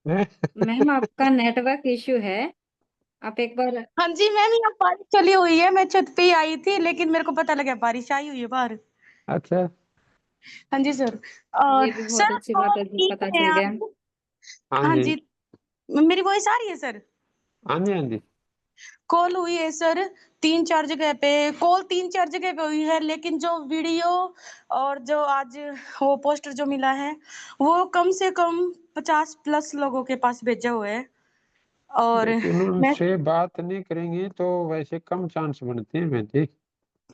मैम मैम आपका नेटवर्क इश्यू है, आप एक बार। हाँ जी मैम, यहाँ बारिश चली हुई है, मैं छत पे ही आई थी, लेकिन मेरे को पता लगा बारिश आई हुई है बाहर। अच्छा। हाँ जी सर। ये और भी बहुत सर अच्छी बात कॉल है, की पता है चल गया। आज। हाँ हाँ जी। जी, मेरी वॉइस आ रही है सर? हाँ जी। हाँ जी। कॉल हुई है सर, 3-4 जगह पे कॉल, 3-4 जगह पे हुई है, लेकिन जो वीडियो और जो आज वो पोस्टर जो मिला है, वो कम से कम 50+ लोगों के पास भेजा हुआ है। और लेकिन मैं उनसे बात नहीं करेंगे तो वैसे कम चांस बनते हैं बहन जी।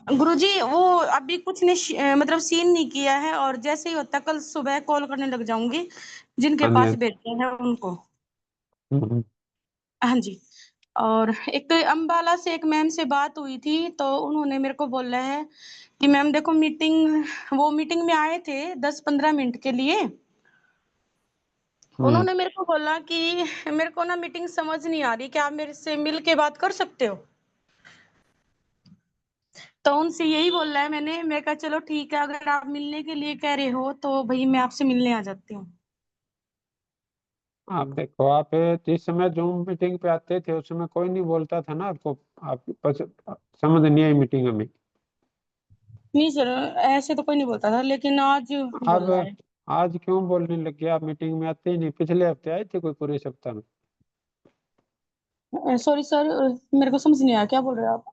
गुरुजी, वो अभी कुछ ने मतलब सीन नहीं किया है, और जैसे ही होता कल सुबह कॉल करने लग जाऊंगी जिनके हाँ जी। पास हाँ भेजते हैं उनको। हम्म। हाँ जी। और एक अंबाला से एक मैम से बात हुई थी, तो उन्होंने मेरे को बोला है कि मैम देखो मीटिंग, वो मीटिंग में आए थे 10-15 मिनट के लिए। उन्होंने मेरे को बोला कि मेरे को ना मीटिंग समझ नहीं आ रही, क्या आप मेरे से मिल के बात कर सकते हो? तो उनसे यही बोला है मैंने, मैं कहा चलो ठीक है, अगर आप मिलने के लिए कह रहे हो तो भाई मैं आपसे मिलने आ जाती हूँ। आप देखो, आप जिस समय जूम मीटिंग पे आते थे उस समय कोई नहीं बोलता था ना आपको, आप बस समझ नहीं आई मीटिंग हमें। नहीं सर, ऐसे तो कोई नहीं बोलता था, लेकिन आज अब बोल रहा है। आज क्यों बोलने लग गया? आप मीटिंग में आते ही नहीं, पिछले हफ्ते आए थे कोई पूरे सप्ताह में? सॉरी सर, मेरे को समझ नहीं आया क्या बोल रहे हो आप।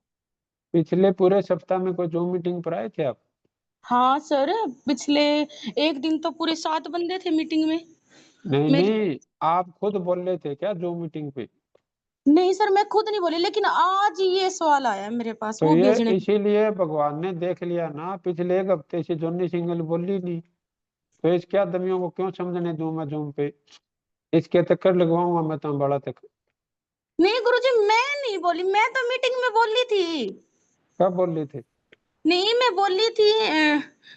पिछले पूरे सप्ताह में कोई जूम मीटिंग पर आए थे आप? हाँ सर, पिछले एक दिन तो पूरे 7 बंदे थे मीटिंग में नहीं मेरी। नहीं, आप खुद बोल रहे थे क्या जूम मीटिंग पे? नहीं सर, मैं खुद नहीं बोली, लेकिन आज ये सवाल आया मेरे पास तो वो ये भेजने। इसीलिए भगवान ने देख लिया ना, पिछले एक हफ्ते से जॉनी सिंगल बोली नहीं, तो इस क्या दमियों को क्यों समझने दूं मैं जूम पे? इसके चक्कर लगवाऊंगा मैं तो बड़ा तक। नहीं गुरुजी, मैं नहीं बोली, मैं तो मीटिंग में बोली थी। कब बोल रहे थे? नहीं, मैं बोली थी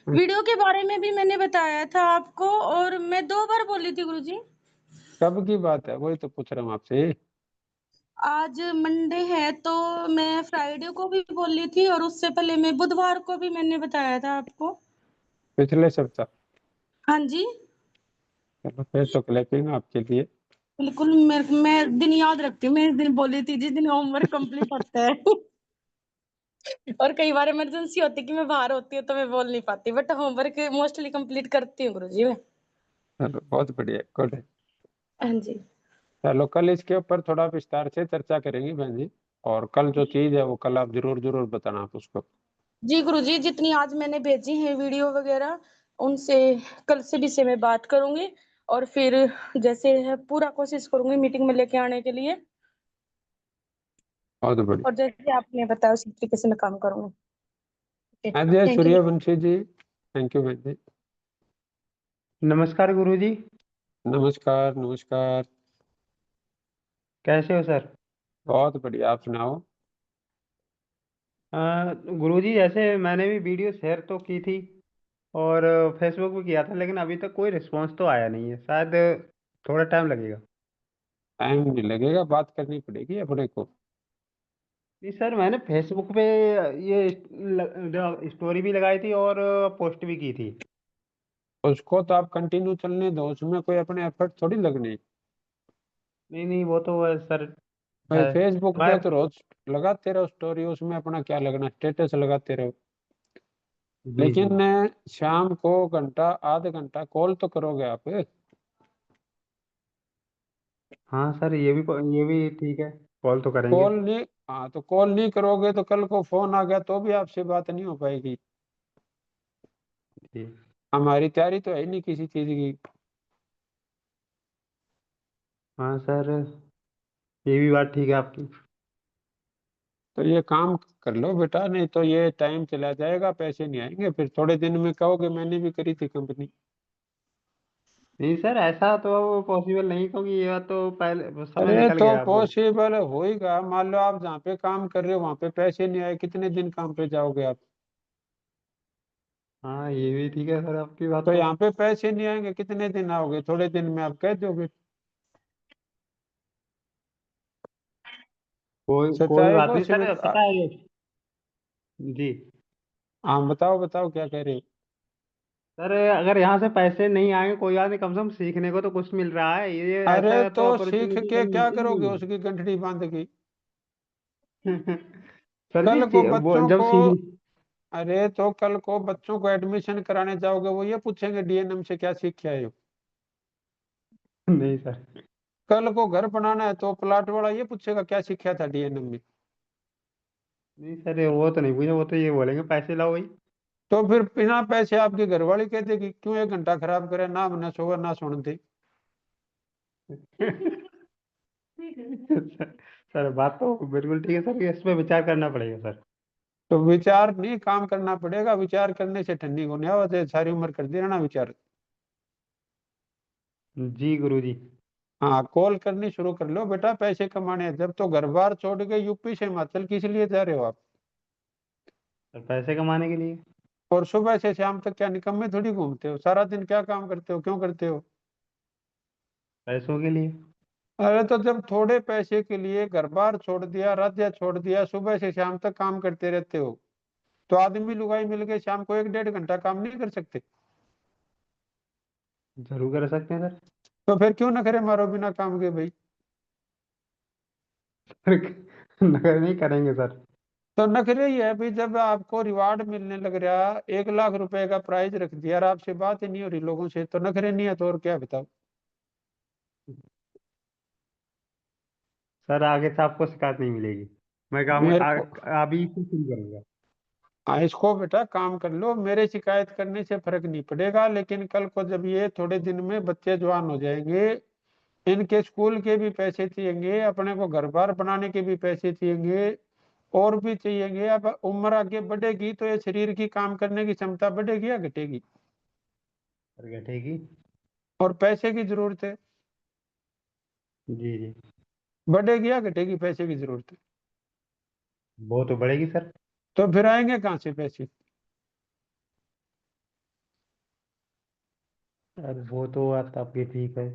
वीडियो के बारे में भी मैंने बताया था आपको, और मैं 2 बार बोली थी गुरुजी। कब की बात है, वही तो पूछ रहा हूँ आपसे। आज मंडे है, तो मैं फ्राइडे को भी बोली थी, और उससे पहले मैं बुधवार को भी मैंने बताया था आपको। पिछले सप्ताह? हाँ जी, चलो फिर तो क्लैपिंग आपके लिए। बिल्कुल। मैं दिन याद रखती हूँ, मैं इस दिन बोली थी जिस दिन होमवर्क कंप्लीट होता है। और कई बार इमरजेंसी होती है कि मैं बाहर होती हूँ तो मैं बोल नहीं पाती, बट होमवर्क मोस्टली कंप्लीट करती हूँ गुरुजी मैं। चलो बहुत बढ़िया, गुड है। हाँ जी। चलो कल इसके ऊपर थोड़ा विस्तार से चर्चा करेंगे बहन जी, और कल जो चीज है वो कल आप जरूर जरूर बताना आप उसको। जी गुरुजी, जितनी आज मैंने भेजी है वीडियो वगैरह, उनसे कल से भी से मैं बात करूंगी और फिर जैसे है पूरा कोशिश करूंगी मीटिंग में लेके आने के लिए, बहुत बढ़िया। और जैसे आपने बताया उसी तरीके से मैं काम करूंगी। Ajay thank you. Suryavanshi ji, thank you बहन जी। नमस्कार गुरुजी। नमस्कार नमस्कार। कैसे हो सर? बहुत बढ़िया, आप सुनाओ। गुरुजी जैसे मैंने भी वीडियो शेयर तो की थी और फेसबुक पे किया था, लेकिन अभी तक कोई रिस्पांस तो आया नहीं है। शायद थोड़ा टाइम लगेगा। टाइम नहीं लगेगा, बात करनी पड़ेगी अपने को। नहीं सर, मैंने फेसबुक पे ये स्टोरी भी लगाई थी और पोस्ट भी की थी। उसको तो आप कंटिन्यू चलने दो, उसमें कोई अपने एफर्ट थोड़ी लगने। नहीं नहीं, वो तो सर भाई है। फेसबुक मैं पे तो रोज लगाते रहो स्टोरी, उसमें अपना क्या लगना, स्टेटस लगाते रहो। जी जी। लेकिन शाम को घंटा आधा घंटा कॉल तो करोगे आप। हाँ सर, ये भी ठीक है। कॉल तो करेंगे। कॉल नहीं, हाँ तो कॉल नहीं करोगे तो कल को फोन आ गया तो भी आपसे बात नहीं हो पाएगी। जी। हमारी तैयारी तो है नहीं किसी चीज की। हाँ सर, ये भी बात ठीक है आपकी। तो ये काम कर लो बेटा, नहीं तो ये टाइम चला जाएगा, पैसे नहीं आएंगे, फिर थोड़े दिन में कहोगे मैंने भी करी थी कंपनी। नहीं सर, ऐसा तो पॉसिबल नहीं, क्योंकि ये बात तो पहले समय अरे निकल तो गया वो। पॉसिबल होएगा, मान लो आप जहाँ पे काम कर रहे हो वहां पे पैसे नहीं आए, कितने दिन काम पे जाओगे आप। हाँ, ये भी ठीक है सर, आपकी बात तो तो। यहाँ पे पैसे नहीं आएंगे, कितने दिन आओगे, थोड़े दिन में आप कह दोगे। कोई सच्चाई बात को नहीं सर, स्वीकार। पता है। जी। हाँ बताओ बताओ क्या कह रहे हो। सर, अगर यहाँ से पैसे नहीं आएंगे कोई बात नहीं, कम से कम सीखने को तो कुछ मिल रहा है। ये अरे ऐसा तो तो सीख अपॉर्चुनिटी के कहीं क्या मिलती करोगे, नहीं उसकी गंठड़ी बांध के। है। सर जी, कल को वो बच्चों जब को, सीख। अरे तो कल को बच्चों को एडमिशन कराने जाओगे, वो ये पूछेंगे डीएनएम से क्या सीख के आए हो। नहीं सर। कल को घर बनाना है तो प्लाट वाला ये पूछेगा क्या सीखा था डीएनएम में। नहीं सर, वो तो नहीं पूछे, वो तो ये बोलेंगे पैसे लाओ भाई। तो फिर बिना पैसे आपकी घरवाली कह देगी क्यों 1 घंटा खराब करे, ना हमने सोगा ना सुन दे। सर, सर बात तो बिल्कुल ठीक है सर, इस पे विचार करना पड़ेगा सर। तो विचार नहीं, काम करना पड़ेगा, विचार करने से ठंडी को नहीं आवाज है, सारी उम्र कर दे ना विचार। जी गुरुजी। हाँ कॉल करनी शुरू कर लो बेटा, पैसे कमाने हैं। जब तो घर बार छोड़ के यूपी से हिमाचल किस लिए जा रहे हो आप। सर, पैसे कमाने के लिए। और सुबह से शाम तक क्या निकम्मे थोड़ी घूमते हो, सारा दिन क्या काम करते हो, क्यों करते हो। पैसों के लिए। अरे तो जब थोड़े पैसे के लिए घर बार छोड़ दिया, राज्य छोड़ दिया, सुबह से शाम तक काम करते रहते हो, तो आदमी लुगाई मिल के शाम को 1 1.5 घंटा काम नहीं कर सकते। जरूर कर सकते हैं सर। तो फिर क्यों नखरे मारो बिना काम के भाई। नगर नहीं करेंगे सर। तो नखरे ही है भाई, जब आपको रिवार्ड मिलने लग रहा, 1 लाख रुपए का प्राइज रख दिया और आपसे बात ही नहीं हो रही लोगों से, तो नखरे नहीं है तो और क्या बताओ। सर, आगे से आपको शिकायत नहीं मिलेगी। मैं काम मेरे को, अभी से शुरू करूंगा। हाँ इसको बेटा काम कर लो, मेरे शिकायत करने से फर्क नहीं पड़ेगा, लेकिन कल को जब ये थोड़े दिन में बच्चे जवान हो जाएंगे, इनके स्कूल के भी पैसे चाहिएंगे, अपने को घर बार बनाने के भी पैसे चाहिएंगे, और भी चाहिएंगे। अब उम्र आगे बढ़ेगी तो ये शरीर की काम करने की क्षमता बढ़ेगी या घटेगी। सर बैठेगी। और पैसे की जरूरत है, जी जी। बढ़ेगी या घटेगी पैसे की जरूरत है। वो तो बढ़ेगी सर। तो फिर आएंगे कहाँ से पैसे। सर, वो तो बात आपकी ठीक है।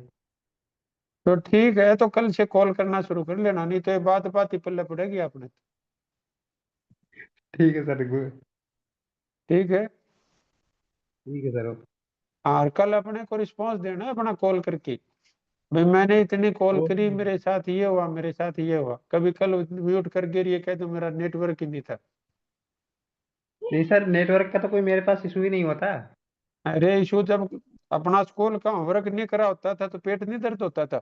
तो ठीक है, तो कल से कॉल करना शुरू कर लेना, नहीं तो ये बात बात ही पल्ले पड़ेगी आपने। ठीक है सर, ठीक है। ठीक है सर। और कल अपने को रिस्पॉन्स देना है अपना कॉल करके, भाई मैंने इतनी कॉल करी, ओके। मेरे साथ ये हुआ, मेरे साथ ये हुआ। कभी कल म्यूट कर गिर ये कह दो मेरा नेटवर्क ही नहीं था। नहीं सर, नेटवर्क का तो कोई मेरे पास इशू ही नहीं होता। अरे इशू जब अपना स्कूल का होमवर्क नहीं करा होता था तो पेट नहीं दर्द होता था।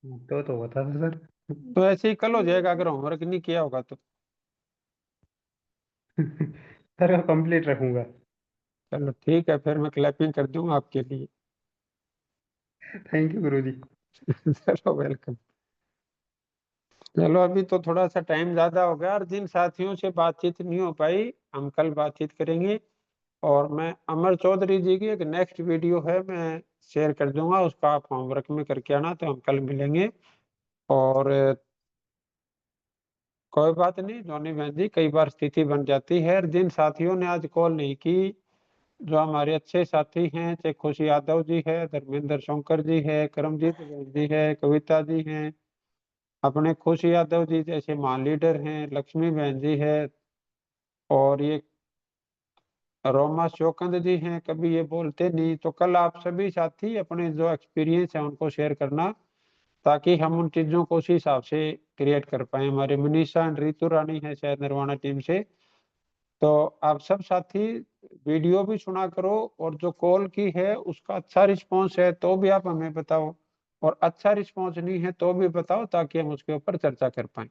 तो होता था सर। तो ऐसे ही कल हो जाएगा अगर होमवर्क नहीं किया होगा तो। सर, कंप्लीट रखूंगा। चलो ठीक है, फिर मैं क्लैपिंग कर दूंगा आपके लिए। थैंक यू गुरुजी। चलो वेलकम। चलो अभी तो थोड़ा सा टाइम ज्यादा हो गया, और जिन साथियों से बातचीत नहीं हो पाई हम कल बातचीत करेंगे। और मैं अमर चौधरी जी की एक नेक्स्ट वीडियो है, मैं शेयर कर दूंगा, उसका आप होमवर्क में करके आना, तो हम कल मिलेंगे। और कोई बात नहीं जोनी बहन जी, कई बार स्थिति बन जाती है। और जिन साथियों ने आज कॉल नहीं की, जो हमारे अच्छे साथी हैं, चाहे खुशी यादव जी है, धर्मेंद्र शंकर जी है, करमजीत बहन जी है, कविता जी हैं, अपने खुशी यादव जी जैसे महान लीडर हैं, लक्ष्मी बहन जी है, और ये रोमा शोकंद जी हैं, कभी ये बोलते नहीं। तो कल आप सभी साथी अपने जो एक्सपीरियंस है उनको शेयर करना, ताकि हम उन चीजों को उसी हिसाब से क्रिएट कर पाए। हमारे मनीषा एंड रितु रानी है शायद निर्वाणा टीम से। तो आप सब साथी वीडियो भी सुना करो, और जो कॉल की है उसका अच्छा रिस्पॉन्स है तो भी आप हमें बताओ, और अच्छा रिस्पॉन्स नहीं है तो भी बताओ, ताकि हम उसके ऊपर चर्चा कर पाए।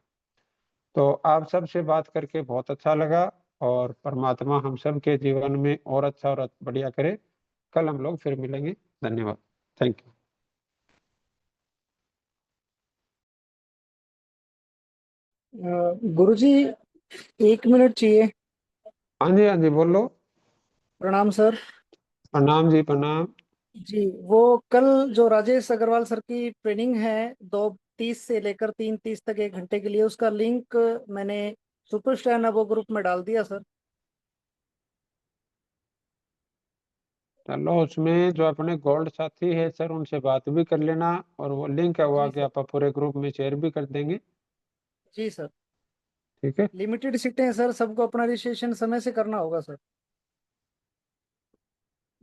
तो आप सब से बात करके बहुत अच्छा लगा, और परमात्मा हम सब के जीवन में और अच्छा और बढ़िया करे। कल हम लोग फिर मिलेंगे। धन्यवाद। Thank you. गुरुजी 1 मिनट चाहिए। हाँ जी, हाँ जी, बोलो। प्रणाम सर। प्रणाम जी, प्रणाम। जी वो कल जो राजेश अग्रवाल सर की ट्रेनिंग है 2:30 से लेकर 3:30 तक 1 घंटे के लिए, उसका लिंक मैंने सुपरस्टार नवो ग्रुप में डाल दिया सर। चलो उसमें जो अपने गोल्ड साथी है सर, उनसे बात भी कर लेना, और वो लिंक है वो जी आगे सर। आप पूरे ग्रुप में शेयर भी कर देंगे। जी सर। ठीक है। लिमिटेड सीटें हैं सर, सबको अपना रजिस्ट्रेशन समय से करना होगा सर।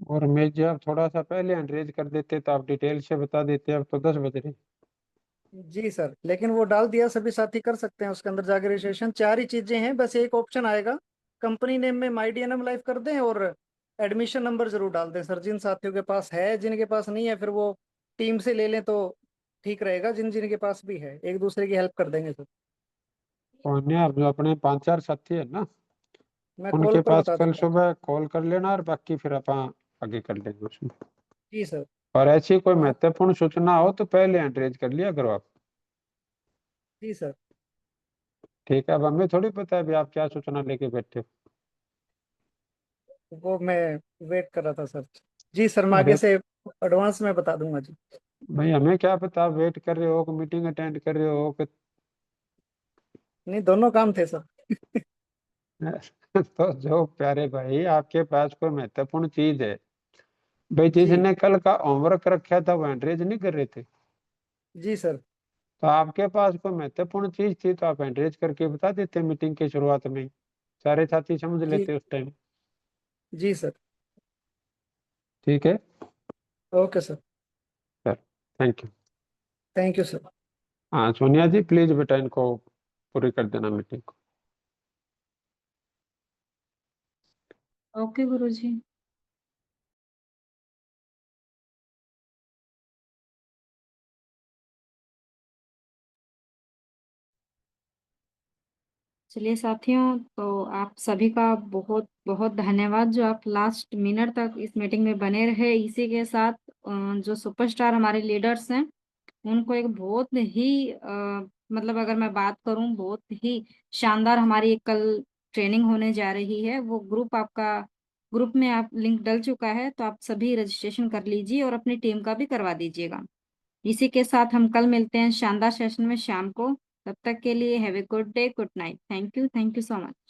और मैं जो आप थोड़ा सा पहले एंड्रेज कर देते तो आप डिटेल से बता देते। अब तो 10 बज रहे। जी सर, लेकिन वो डाल दिया, सभी साथी कर सकते हैं उसके अंदर जाकर रजिस्ट्रेशन। 4 ही चीजें हैं, बस एक ऑप्शन आएगा, कंपनी नेम में माई DNM लाइव कर दें, और एडमिशन नंबर जरूर डाल दें सर। जिन साथियों के पास है, जिनके पास नहीं है फिर वो टीम से ले लें तो ठीक रहेगा। जिन जिनके पास भी है एक दूसरे की हेल्प कर देंगे सर। और नहीं, आप जो अपने 5-4 साथी है ना, मैं कॉल उनके पर पास बता कल दूंगा। सुबह कॉल कर लेना, और बाकी फिर अपन आगे कर लेंगे उसमें। जी सर। और ऐसी कोई आप। महत्वपूर्ण सूचना हो तो पहले एंड्रेज कर लिया करो आप। जी सर। ठीक है। अब हमें थोड़ी पता है अभी आप क्या सूचना लेके बैठे हो। वो मैं वेट कर रहा था सर। जी सर, मैं आगे अरे से एडवांस में बता दूंगा जी। भाई, हमें क्या पता आप वेट कर रहे हो कि मीटिंग अटेंड कर रहे हो कि नहीं, दोनों काम थे सर। तो जो प्यारे भाई आपके पास कोई महत्वपूर्ण चीज है, भाई जी। जिसने कल का होमवर्क रखा था वो एंड्रेज नहीं कर रहे थे, जी सर। तो आपके पास कोई महत्वपूर्ण चीज थी तो आप एंड्रेज करके बता देते मीटिंग की शुरुआत में ही। सारे साथी समझ जी। लेते उस टाइम। जी सर। ठीक है okay sir. Sir. Thank you. Thank you sir. हाँ सोनिया जी, प्लीज बेटा इनको पूरी कर देना मीटिंग को। ओके गुरुजी। चलिए साथियों, तो आप सभी का बहुत बहुत धन्यवाद जो आप लास्ट मिनट तक इस मीटिंग में बने रहे। इसी के साथ जो सुपरस्टार हमारे लीडर्स हैं उनको एक बहुत ही मतलब अगर मैं बात करूं, बहुत ही शानदार हमारी एक कल ट्रेनिंग होने जा रही है। वो ग्रुप आपका, ग्रुप में आप लिंक डल चुका है, तो आप सभी रजिस्ट्रेशन कर लीजिए और अपनी टीम का भी करवा दीजिएगा। इसी के साथ हम कल मिलते हैं शानदार सेशन में शाम को। तब तक के लिए have a good day, good night. Thank you so much.